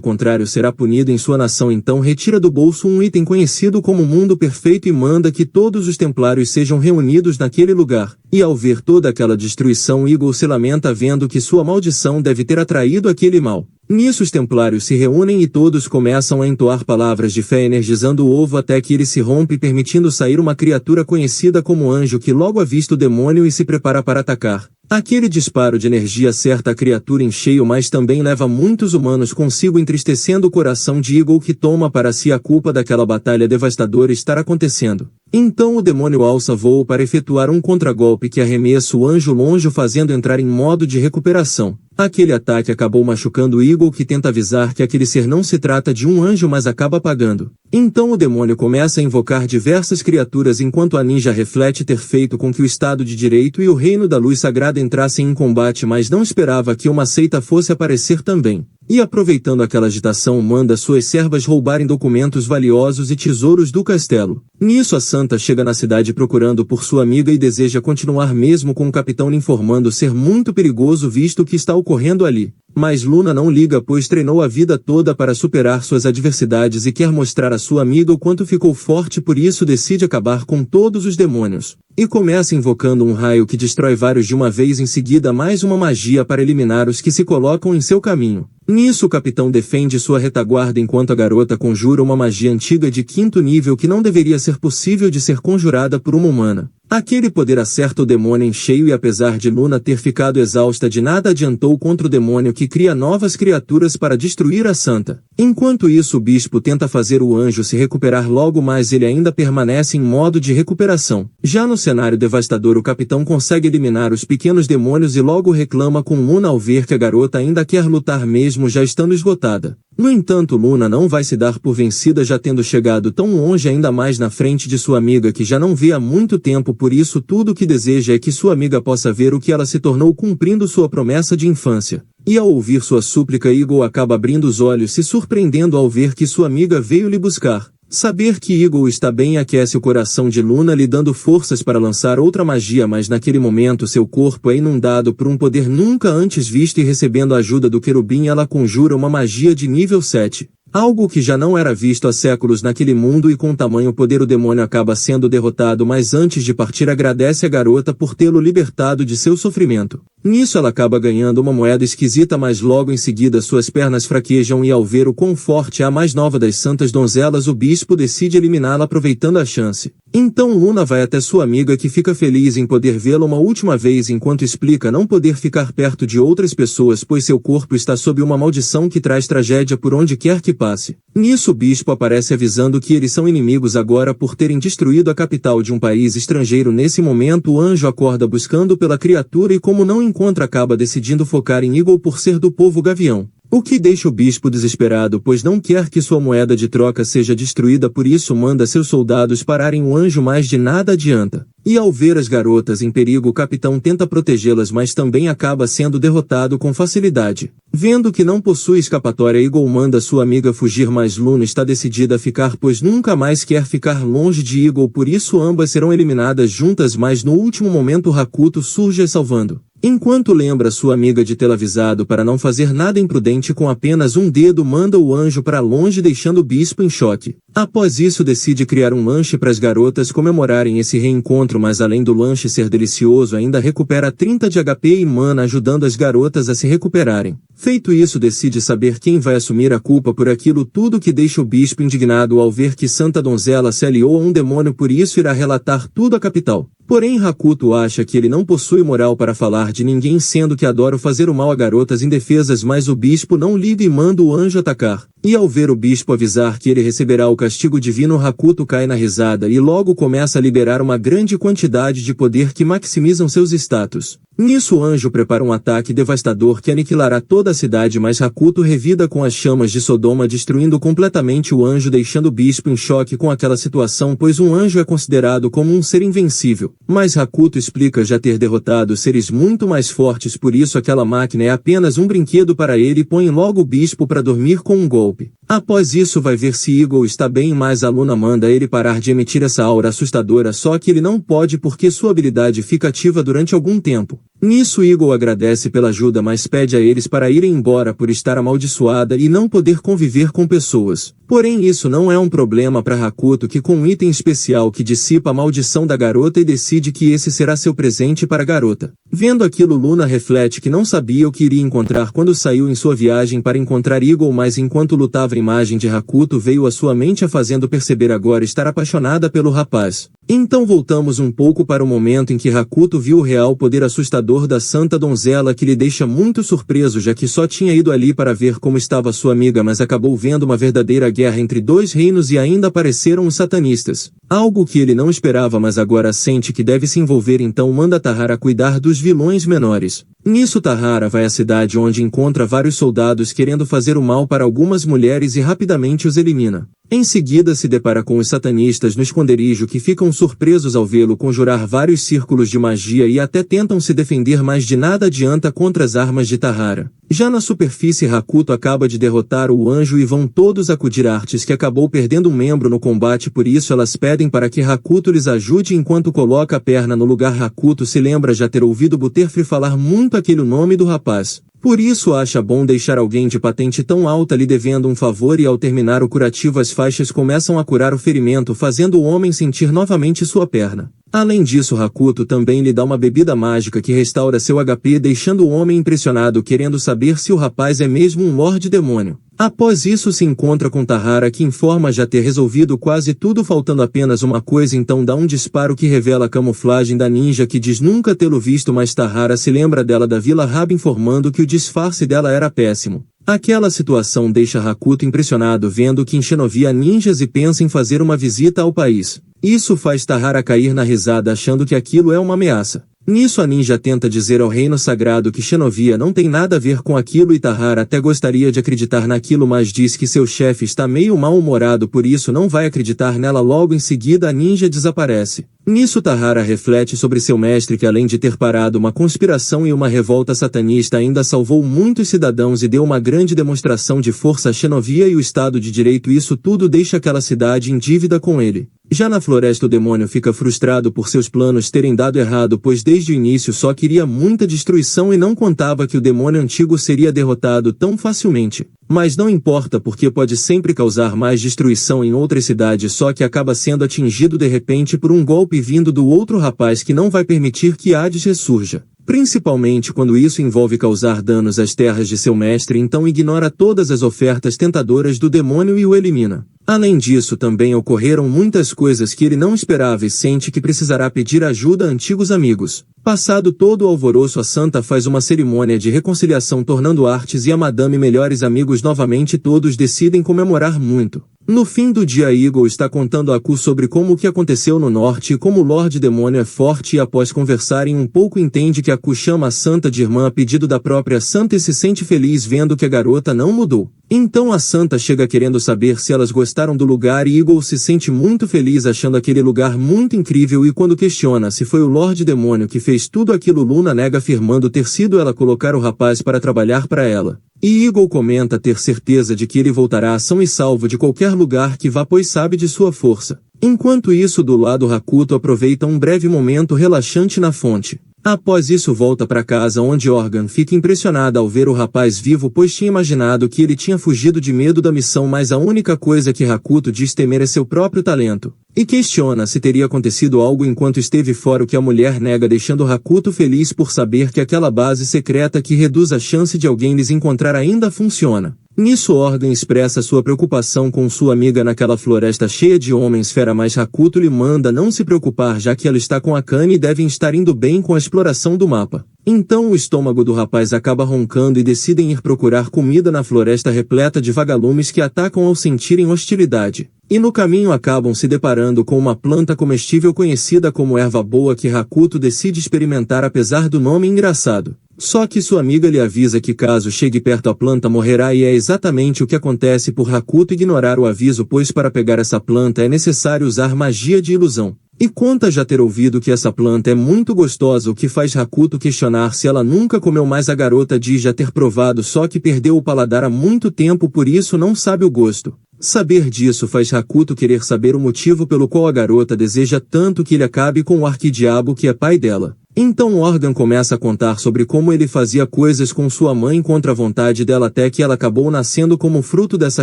contrário será punido em sua nação. Então retira do bolso um item conhecido como Mundo Perfeito e manda que todos os templários sejam reunidos naquele lugar. E ao ver toda aquela destruição, Eagle se lamenta vendo que sua maldição deve ter atraído aquele mal. Nisso os templários se reúnem e todos começam a entoar palavras de fé, energizando o ovo até que ele se rompe, permitindo sair uma criatura conhecida como Anjo, que logo avista o demônio e se prepara para atacar. Aquele disparo de energia acerta a criatura em cheio, mas também leva muitos humanos consigo, entristecendo o coração de Eagle, que toma para si a culpa daquela batalha devastadora estar acontecendo. Então o demônio alça voo para efetuar um contragolpe que arremessa o Anjo longe, fazendo entrar em modo de recuperação. Aquele ataque acabou machucando Eagle, que tenta avisar que aquele ser não se trata de um anjo, mas acaba apagando. Então o demônio começa a invocar diversas criaturas, enquanto a ninja reflete ter feito com que o Estado de Direito e o Reino da Luz Sagrada entrassem em combate, mas não esperava que uma seita fosse aparecer também. E aproveitando aquela agitação, manda suas servas roubarem documentos valiosos e tesouros do castelo. Nisso a santa chega na cidade procurando por sua amiga e deseja continuar, mesmo com o capitão lhe informando ser muito perigoso visto o que está ocorrendo ali. Mas Luna não liga, pois treinou a vida toda para superar suas adversidades e quer mostrar à sua amiga o quanto ficou forte, por isso decide acabar com todos os demônios. E começa invocando um raio que destrói vários de uma vez, em seguida mais uma magia para eliminar os que se colocam em seu caminho. Nisso o capitão defende sua retaguarda enquanto a garota conjura uma magia antiga de 5º nível que não deveria ser possível de ser conjurada por uma humana. Aquele poder acerta o demônio em cheio e, apesar de Luna ter ficado exausta, de nada adiantou contra o demônio, que cria novas criaturas para destruir a santa. Enquanto isso, o bispo tenta fazer o anjo se recuperar logo, mas ele ainda permanece em modo de recuperação. Já no cenário devastador, o capitão consegue eliminar os pequenos demônios e logo reclama com Luna ao ver que a garota ainda quer lutar mesmo já estando esgotada. No entanto, Luna não vai se dar por vencida, já tendo chegado tão longe, ainda mais na frente de sua amiga que já não vê há muito tempo. Por isso tudo o que deseja é que sua amiga possa ver o que ela se tornou, cumprindo sua promessa de infância. E ao ouvir sua súplica, Eagle acaba abrindo os olhos, se surpreendendo ao ver que sua amiga veio lhe buscar. Saber que Eagle está bem aquece o coração de Luna, lhe dando forças para lançar outra magia, mas naquele momento seu corpo é inundado por um poder nunca antes visto e, recebendo a ajuda do querubim, ela conjura uma magia de nível 7. Algo que já não era visto há séculos naquele mundo, e com tamanho poder o demônio acaba sendo derrotado, mas antes de partir agradece a garota por tê-lo libertado de seu sofrimento. Nisso ela acaba ganhando uma moeda esquisita, mas logo em seguida suas pernas fraquejam e, ao ver o quão forte é a mais nova das santas donzelas, o bispo decide eliminá-la aproveitando a chance. Então Luna vai até sua amiga, que fica feliz em poder vê-la uma última vez, enquanto explica não poder ficar perto de outras pessoas pois seu corpo está sob uma maldição que traz tragédia por onde quer que passe. Nisso o bispo aparece avisando que eles são inimigos agora por terem destruído a capital de um país estrangeiro. Nesse momento o anjo acorda buscando pela criatura e, como não encontra, acaba decidindo focar em Eagle por ser do povo Gavião. O que deixa o bispo desesperado, pois não quer que sua moeda de troca seja destruída, por isso manda seus soldados pararem o anjo, mas de nada adianta. E ao ver as garotas em perigo, o capitão tenta protegê-las, mas também acaba sendo derrotado com facilidade. Vendo que não possui escapatória, Eagle manda sua amiga fugir, mas Luna está decidida a ficar, pois nunca mais quer ficar longe de Eagle, por isso ambas serão eliminadas juntas, mas no último momento Hakuto surge a salvando. Enquanto lembra sua amiga de tê-la avisado para não fazer nada imprudente, com apenas um dedo manda o anjo para longe, deixando o bispo em choque. Após isso, decide criar um lanche para as garotas comemorarem esse reencontro, mas além do lanche ser delicioso, ainda recupera 30 de HP e mana, ajudando as garotas a se recuperarem. Feito isso, decide saber quem vai assumir a culpa por aquilo tudo, que deixa o bispo indignado ao ver que Santa Donzela se aliou a um demônio, por isso irá relatar tudo à capital. Porém, Hakuto acha que ele não possui moral para falar de ninguém, sendo que adora fazer o mal a garotas indefesas, mas o bispo não liga e manda o anjo atacar. E ao ver o bispo avisar que ele receberá o castigo divino, Hakuto cai na risada e logo começa a liberar uma grande quantidade de poder que maximizam seus status. Nisso, o anjo prepara um ataque devastador que aniquilará toda a cidade, mas Hakuto revida com as chamas de Sodoma, destruindo completamente o anjo, deixando o bispo em choque com aquela situação, pois um anjo é considerado como um ser invencível. Mas Hakuto explica já ter derrotado seres muito mais fortes, por isso aquela máquina é apenas um brinquedo para ele, e põe logo o bispo para dormir com um golpe. Após isso, vai ver se Eagle está bem, mas a Luna manda ele parar de emitir essa aura assustadora, só que ele não pode porque sua habilidade fica ativa durante algum tempo. Nisso, Eagle agradece pela ajuda, mas pede a eles para irem embora por estar amaldiçoada e não poder conviver com pessoas. Porém, isso não é um problema para Hakuto, que com um item especial que dissipa a maldição da garota, e decide que esse será seu presente para a garota. Vendo aquilo, Luna reflete que não sabia o que iria encontrar quando saiu em sua viagem para encontrar Eagle, mas enquanto lutava, a imagem de Hakuto veio à sua mente, a fazendo perceber agora estar apaixonada pelo rapaz. Então voltamos um pouco para o momento em que Hakuto viu o real poder assustador da Santa Donzela, que lhe deixa muito surpreso, já que só tinha ido ali para ver como estava sua amiga, mas acabou vendo uma verdadeira guerra entre dois reinos e ainda apareceram os satanistas. Algo que ele não esperava, mas agora sente que deve se envolver, então manda Tahara cuidar dos vilões menores. Nisso, Tahara vai à cidade, onde encontra vários soldados querendo fazer o mal para algumas mulheres e rapidamente os elimina. Em seguida, se depara com os satanistas no esconderijo, que ficam surpresos ao vê-lo conjurar vários círculos de magia e até tentam se defender, mas de nada adianta contra as armas de Tahara. Já na superfície, Hakuto acaba de derrotar o anjo e vão todos acudir Artes, que acabou perdendo um membro no combate, por isso elas pedem para que Hakuto lhes ajude. Enquanto coloca a perna no lugar, Hakuto se lembra já ter ouvido Butterfree falar muito aquele nome do rapaz. Por isso acha bom deixar alguém de patente tão alta lhe devendo um favor, e ao terminar o curativo as faixas começam a curar o ferimento, fazendo o homem sentir novamente sua perna. Além disso, Hakuto também lhe dá uma bebida mágica que restaura seu HP, deixando o homem impressionado, querendo saber se o rapaz é mesmo um Lorde Demônio. Após isso, se encontra com Tahara, que informa já ter resolvido quase tudo, faltando apenas uma coisa, então dá um disparo que revela a camuflagem da ninja, que diz nunca tê-lo visto, mas Tahara se lembra dela da Vila Rab, informando que o disfarce dela era péssimo. Aquela situação deixa Hakuto impressionado, vendo que em Xenovia há ninjas, e pensa em fazer uma visita ao país. Isso faz Tahara cair na risada, achando que aquilo é uma ameaça. Nisso, a ninja tenta dizer ao reino sagrado que Xenovia não tem nada a ver com aquilo, e Tahara até gostaria de acreditar naquilo, mas diz que seu chefe está meio mal-humorado, por isso não vai acreditar nela. Logo em seguida, a ninja desaparece. Nisso, Tahara reflete sobre seu mestre, que além de ter parado uma conspiração e uma revolta satanista, ainda salvou muitos cidadãos e deu uma grande demonstração de força a Xenovia e o Estado de Direito. Isso tudo deixa aquela cidade em dívida com ele. Já na floresta, o demônio fica frustrado por seus planos terem dado errado, pois desde o início só queria muita destruição e não contava que o demônio antigo seria derrotado tão facilmente. Mas não importa, porque pode sempre causar mais destruição em outras cidades, só que acaba sendo atingido de repente por um golpe vindo do outro rapaz, que não vai permitir que Hades ressurja. Principalmente quando isso envolve causar danos às terras de seu mestre, então ignora todas as ofertas tentadoras do demônio e o elimina. Além disso, também ocorreram muitas coisas que ele não esperava e sente que precisará pedir ajuda a antigos amigos. Passado todo o alvoroço, a Santa faz uma cerimônia de reconciliação, tornando Artes e a Madame melhores amigos novamente. Todos decidem comemorar muito. No fim do dia, Eagle está contando a Aku sobre como o que aconteceu no norte e como o Lorde Demônio é forte, e após conversarem um pouco entende que Aku chama a Santa de irmã a pedido da própria Santa e se sente feliz vendo que a garota não mudou. Então a Santa chega querendo saber se elas gostaram do lugar e Eagle se sente muito feliz achando aquele lugar muito incrível, e quando questiona se foi o Lorde Demônio que fez tudo aquilo, Luna nega afirmando ter sido ela colocar o rapaz para trabalhar para ela. E Eagle comenta ter certeza de que ele voltará são e salvo de qualquer lugar que vá, pois sabe de sua força. Enquanto isso, do lado, Hakuto aproveita um breve momento relaxante na fonte. Após isso volta para casa, onde Organ fica impressionada ao ver o rapaz vivo, pois tinha imaginado que ele tinha fugido de medo da missão, mas a única coisa que Hakuto diz temer é seu próprio talento. E questiona se teria acontecido algo enquanto esteve fora, o que a mulher nega, deixando Hakuto feliz por saber que aquela base secreta que reduz a chance de alguém lhes encontrar ainda funciona. Nisso, Organ expressa sua preocupação com sua amiga naquela floresta cheia de homens fera, mas Hakuto lhe manda não se preocupar, já que ela está com Akane e devem estar indo bem com a exploração do mapa. Então o estômago do rapaz acaba roncando e decidem ir procurar comida na floresta repleta de vagalumes que atacam ao sentirem hostilidade. E no caminho acabam se deparando com uma planta comestível conhecida como erva boa que Hakuto decide experimentar apesar do nome engraçado. Só que sua amiga lhe avisa que caso chegue perto a planta morrerá, e é exatamente o que acontece por Hakuto ignorar o aviso, pois para pegar essa planta é necessário usar magia de ilusão. E conta já ter ouvido que essa planta é muito gostosa, o que faz Hakuto questionar se ela nunca comeu, mas a garota diz já ter provado, só que perdeu o paladar há muito tempo, por isso não sabe o gosto. Saber disso faz Hakuto querer saber o motivo pelo qual a garota deseja tanto que ele acabe com o arquidiabo que é pai dela. Então Organ começa a contar sobre como ele fazia coisas com sua mãe contra a vontade dela, até que ela acabou nascendo como fruto dessa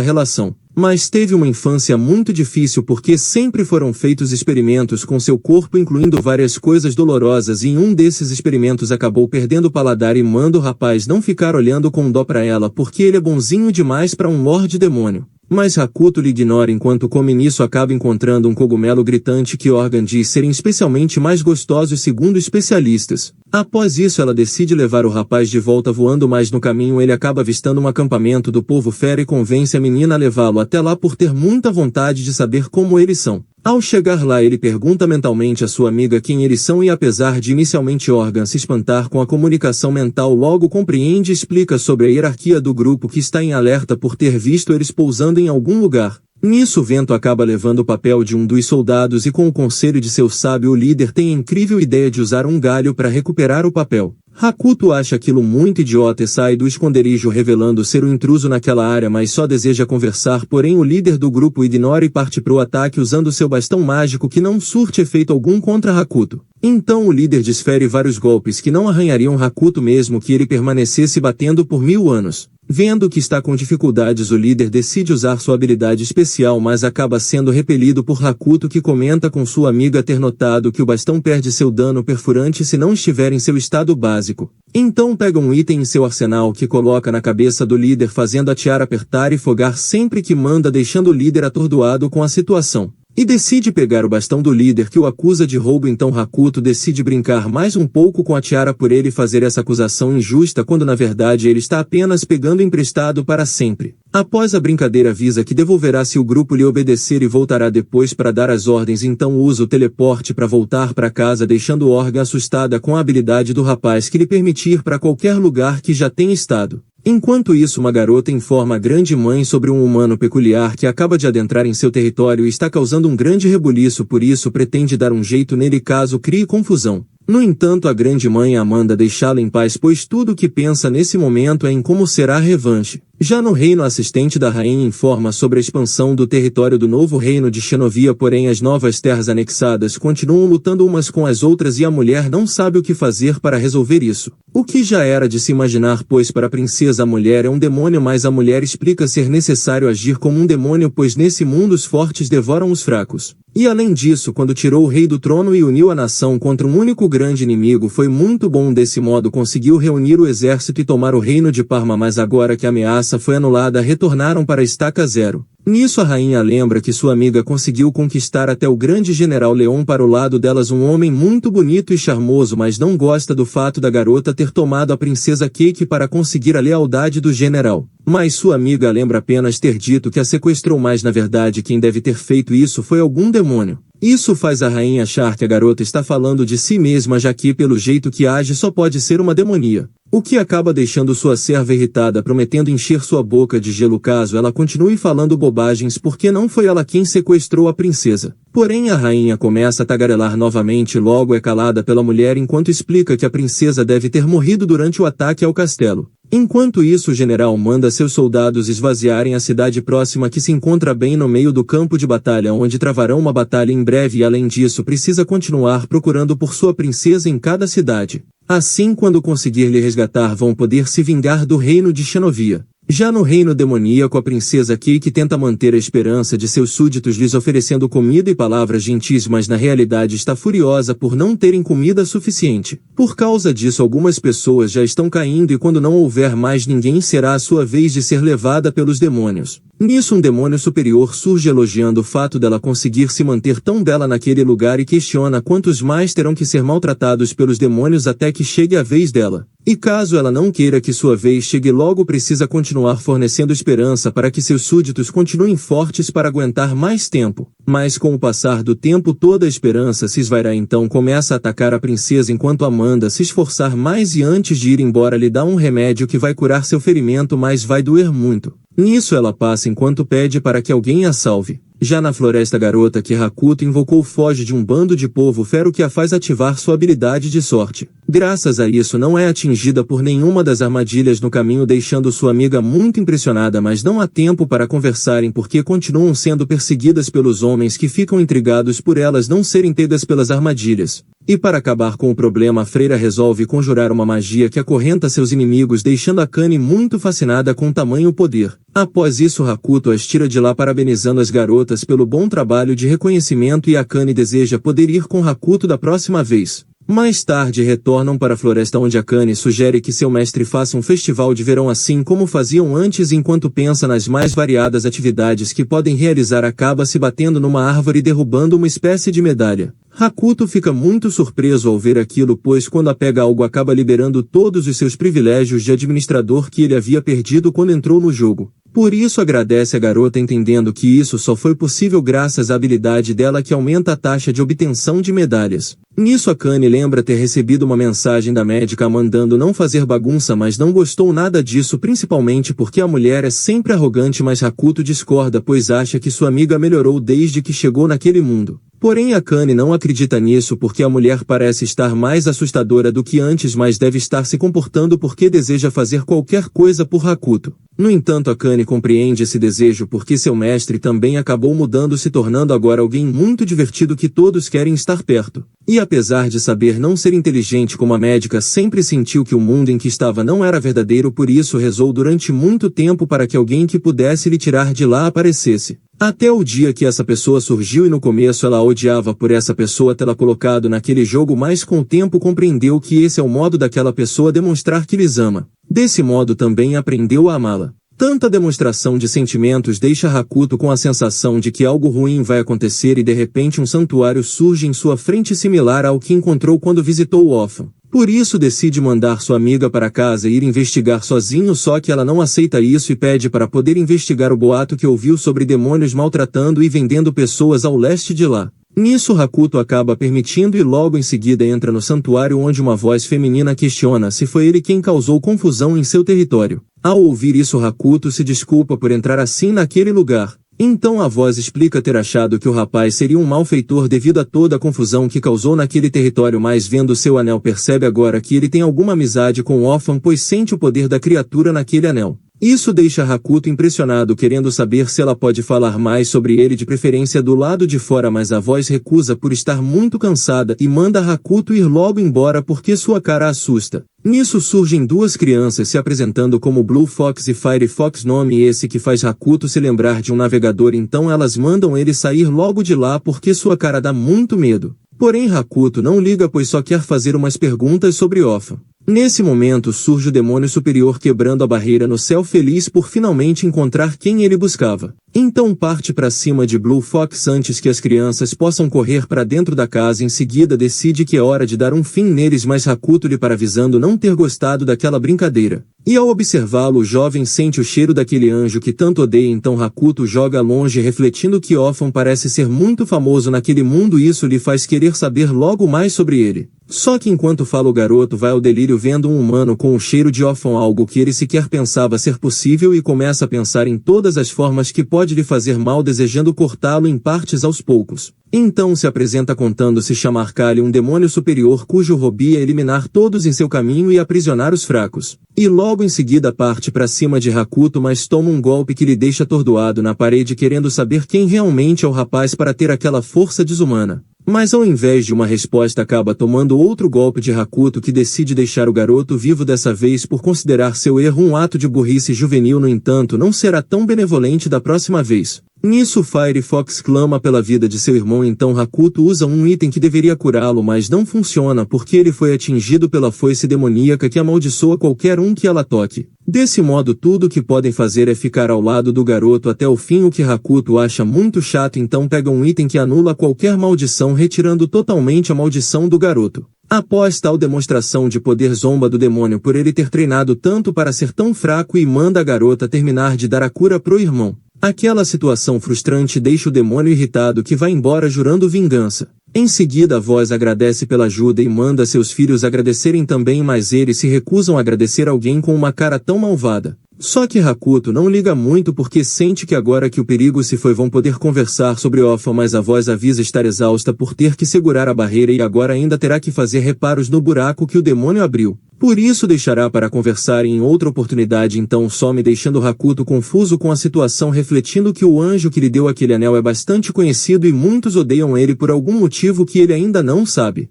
relação. Mas teve uma infância muito difícil porque sempre foram feitos experimentos com seu corpo, incluindo várias coisas dolorosas, e em um desses experimentos acabou perdendo o paladar e manda o rapaz não ficar olhando com dó pra ela porque ele é bonzinho demais para um Lorde Demônio. Mas Hakuto lhe ignora enquanto come. Nisso acaba encontrando um cogumelo gritante que Organ diz serem especialmente mais gostosos segundo especialistas. Após isso ela decide levar o rapaz de volta voando, mas no caminho ele acaba avistando um acampamento do povo fera e convence a menina a levá-lo até lá por ter muita vontade de saber como eles são. Ao chegar lá ele pergunta mentalmente a sua amiga quem eles são e, apesar de inicialmente Organ se espantar com a comunicação mental, logo compreende e explica sobre a hierarquia do grupo que está em alerta por ter visto eles pousando em algum lugar. Nisso o vento acaba levando o papel de um dos soldados e, com o conselho de seu sábio, o líder tem a incrível ideia de usar um galho para recuperar o papel. Hakuto acha aquilo muito idiota e sai do esconderijo revelando ser um intruso naquela área, mas só deseja conversar, porém o líder do grupo ignora e parte pro ataque usando seu bastão mágico que não surte efeito algum contra Hakuto. Então o líder desfere vários golpes que não arranhariam Hakuto mesmo que ele permanecesse batendo por 1000 anos. Vendo que está com dificuldades, o líder decide usar sua habilidade especial, mas acaba sendo repelido por Hakuto, que comenta com sua amiga ter notado que o bastão perde seu dano perfurante se não estiver em seu estado básico. Então pega um item em seu arsenal que coloca na cabeça do líder, fazendo a tiara apertar e fogar sempre que manda, deixando o líder atordoado com a situação. E decide pegar o bastão do líder, que o acusa de roubo. Então Hakuto decide brincar mais um pouco com a tiara por ele fazer essa acusação injusta, quando na verdade ele está apenas pegando emprestado para sempre. Após a brincadeira avisa que devolverá se o grupo lhe obedecer e voltará depois para dar as ordens, então usa o teleporte para voltar para casa, deixando Organ assustada com a habilidade do rapaz que lhe permite ir para qualquer lugar que já tenha estado. Enquanto isso, uma garota informa a grande mãe sobre um humano peculiar que acaba de adentrar em seu território e está causando um grande rebuliço, por isso pretende dar um jeito nele caso crie confusão. No entanto, a grande mãe a manda deixá-la em paz, pois tudo o que pensa nesse momento é em como será a revanche. Já no reino, a assistente da rainha informa sobre a expansão do território do novo reino de Xenovia, porém as novas terras anexadas continuam lutando umas com as outras e a mulher não sabe o que fazer para resolver isso. O que já era de se imaginar, pois para a princesa a mulher é um demônio, mas a mulher explica ser necessário agir como um demônio, pois nesse mundo os fortes devoram os fracos. E além disso, quando tirou o rei do trono e uniu a nação contra um único grande inimigo, foi muito bom. Desse modo conseguiu reunir o exército e tomar o reino de Parma, mas agora que a ameaça foi anulada, retornaram para a estaca zero. Nisso a rainha lembra que sua amiga conseguiu conquistar até o grande general Leon para o lado delas, um homem muito bonito e charmoso, mas não gosta do fato da garota ter tomado a princesa Cake para conseguir a lealdade do general. Mas sua amiga lembra apenas ter dito que a sequestrou, mas na verdade quem deve ter feito isso foi algum demônio. Isso faz a rainha achar que a garota está falando de si mesma, já que pelo jeito que age só pode ser uma demonia. O que acaba deixando sua serva irritada, prometendo encher sua boca de gelo caso ela continue falando bobagens, porque não foi ela quem sequestrou a princesa. Porém a rainha começa a tagarelar novamente e logo é calada pela mulher enquanto explica que a princesa deve ter morrido durante o ataque ao castelo. Enquanto isso, o general manda seus soldados esvaziarem a cidade próxima, que se encontra bem no meio do campo de batalha, onde travarão uma batalha em breve, e além disso precisa continuar procurando por sua princesa em cada cidade. Assim, quando conseguir lhe resgatar, vão poder se vingar do reino de Xenovia. Já no reino demoníaco, a princesa Cake tenta manter a esperança de seus súditos lhes oferecendo comida e palavras gentis, mas na realidade está furiosa por não terem comida suficiente. Por causa disso, algumas pessoas já estão caindo e quando não houver mais ninguém, será a sua vez de ser levada pelos demônios. Nisso, um demônio superior surge elogiando o fato dela conseguir se manter tão bela naquele lugar e questiona quantos mais terão que ser maltratados pelos demônios até que chegue a vez dela. E caso ela não queira que sua vez chegue logo, precisa continuar fornecendo esperança para que seus súditos continuem fortes para aguentar mais tempo. Mas com o passar do tempo, toda a esperança se esvairá, então começa a atacar a princesa enquanto Amanda se esforçar mais e antes de ir embora lhe dá um remédio que vai curar seu ferimento, mas vai doer muito. Nisso ela passa enquanto pede para que alguém a salve. Já na floresta, a garota que Hakuto invocou foge de um bando de povo fero que a faz ativar sua habilidade de sorte. Graças a isso não é atingida por nenhuma das armadilhas no caminho, deixando sua amiga muito impressionada, mas não há tempo para conversarem porque continuam sendo perseguidas pelos homens que ficam intrigados por elas não serem pegas pelas armadilhas. E para acabar com o problema, a freira resolve conjurar uma magia que acorrenta seus inimigos, deixando Akane muito fascinada com tamanho poder. Após isso, Hakuto as tira de lá parabenizando as garotas pelo bom trabalho de reconhecimento, e Akane deseja poder ir com Hakuto da próxima vez. Mais tarde retornam para a floresta, onde Akane sugere que seu mestre faça um festival de verão assim como faziam antes. Enquanto pensa nas mais variadas atividades que podem realizar, acaba se batendo numa árvore e derrubando uma espécie de medalha. Hakuto fica muito surpreso ao ver aquilo, pois quando a pega algo acaba liberando todos os seus privilégios de administrador que ele havia perdido quando entrou no jogo. Por isso agradece a garota, entendendo que isso só foi possível graças à habilidade dela, que aumenta a taxa de obtenção de medalhas. Nisso, Akane lembra ter recebido uma mensagem da médica mandando não fazer bagunça, mas não gostou nada disso, principalmente porque a mulher é sempre arrogante, mas Hakuto discorda, pois acha que sua amiga melhorou desde que chegou naquele mundo. Porém, Akane não acredita nisso porque a mulher parece estar mais assustadora do que antes, mas deve estar se comportando porque deseja fazer qualquer coisa por Hakuto. No entanto, Akane compreende esse desejo porque seu mestre também acabou mudando, se tornando agora alguém muito divertido que todos querem estar perto. E apesar de saber não ser inteligente como a médica, sempre sentiu que o mundo em que estava não era verdadeiro, por isso rezou durante muito tempo para que alguém que pudesse lhe tirar de lá aparecesse. Até o dia que essa pessoa surgiu, e no começo ela odiava por essa pessoa tê-la colocado naquele jogo, mas com o tempo compreendeu que esse é o modo daquela pessoa demonstrar que lhes ama. Desse modo também aprendeu a amá-la. Tanta demonstração de sentimentos deixa Hakuto com a sensação de que algo ruim vai acontecer, e de repente um santuário surge em sua frente similar ao que encontrou quando visitou o órfão. Por isso decide mandar sua amiga para casa e ir investigar sozinho, só que ela não aceita isso e pede para poder investigar o boato que ouviu sobre demônios maltratando e vendendo pessoas ao leste de lá. Nisso, Hakuto acaba permitindo e logo em seguida entra no santuário, onde uma voz feminina questiona se foi ele quem causou confusão em seu território. Ao ouvir isso, Hakuto se desculpa por entrar assim naquele lugar. Então a voz explica ter achado que o rapaz seria um malfeitor devido a toda a confusão que causou naquele território, mas vendo seu anel percebe agora que ele tem alguma amizade com o órfão, pois sente o poder da criatura naquele anel. Isso deixa Hakuto impressionado, querendo saber se ela pode falar mais sobre ele, de preferência do lado de fora, mas a voz recusa por estar muito cansada e manda Hakuto ir logo embora porque sua cara assusta. Nisso surgem duas crianças se apresentando como Blue Fox e Fire Fox, nome esse que faz Hakuto se lembrar de um navegador, então elas mandam ele sair logo de lá porque sua cara dá muito medo. Porém Hakuto não liga, pois só quer fazer umas perguntas sobre Órfão. Nesse momento surge o demônio superior quebrando a barreira no céu, feliz por finalmente encontrar quem ele buscava. Então parte para cima de Blue Fox antes que as crianças possam correr para dentro da casa. Em seguida decide que é hora de dar um fim neles, mas Hakuto lhe para avisando não ter gostado daquela brincadeira. E ao observá-lo, o jovem sente o cheiro daquele anjo que tanto odeia. Então Hakuto joga longe, refletindo que Ofan parece ser muito famoso naquele mundo e isso lhe faz querer saber logo mais sobre ele. Só que enquanto fala, o garoto vai ao delírio vendo um humano com o cheiro de Ofan, algo que ele sequer pensava ser possível, e começa a pensar em todas as formas que pode lhe fazer mal, desejando cortá-lo em partes aos poucos. Então se apresenta contando se chamar Kali, um demônio superior cujo hobby é eliminar todos em seu caminho e aprisionar os fracos. E logo em seguida parte para cima de Hakuto, mas toma um golpe que lhe deixa atordoado na parede, querendo saber quem realmente é o rapaz para ter aquela força desumana. Mas ao invés de uma resposta, acaba tomando outro golpe de Hakuto, que decide deixar o garoto vivo dessa vez por considerar seu erro um ato de burrice juvenil. No entanto, não será tão benevolente da próxima vez. Nisso Firefox clama pela vida de seu irmão, então Hakuto usa um item que deveria curá-lo, mas não funciona porque ele foi atingido pela foice demoníaca que amaldiçoa qualquer um que ela toque. Desse modo, tudo o que podem fazer é ficar ao lado do garoto até o fim, o que Hakuto acha muito chato, então pega um item que anula qualquer maldição, retirando totalmente a maldição do garoto. Após tal demonstração de poder, zomba do demônio por ele ter treinado tanto para ser tão fraco e manda a garota terminar de dar a cura pro irmão. Aquela situação frustrante deixa o demônio irritado, que vai embora jurando vingança. Em seguida, a voz agradece pela ajuda e manda seus filhos agradecerem também, mas eles se recusam a agradecer alguém com uma cara tão malvada. Só que Hakuto não liga muito porque sente que agora que o perigo se foi vão poder conversar sobre Ofan, mas a voz avisa estar exausta por ter que segurar a barreira e agora ainda terá que fazer reparos no buraco que o demônio abriu. Por isso deixará para conversar em outra oportunidade, então some, deixando Hakuto confuso com a situação, refletindo que o anjo que lhe deu aquele anel é bastante conhecido e muitos odeiam ele por algum motivo que ele ainda não sabe.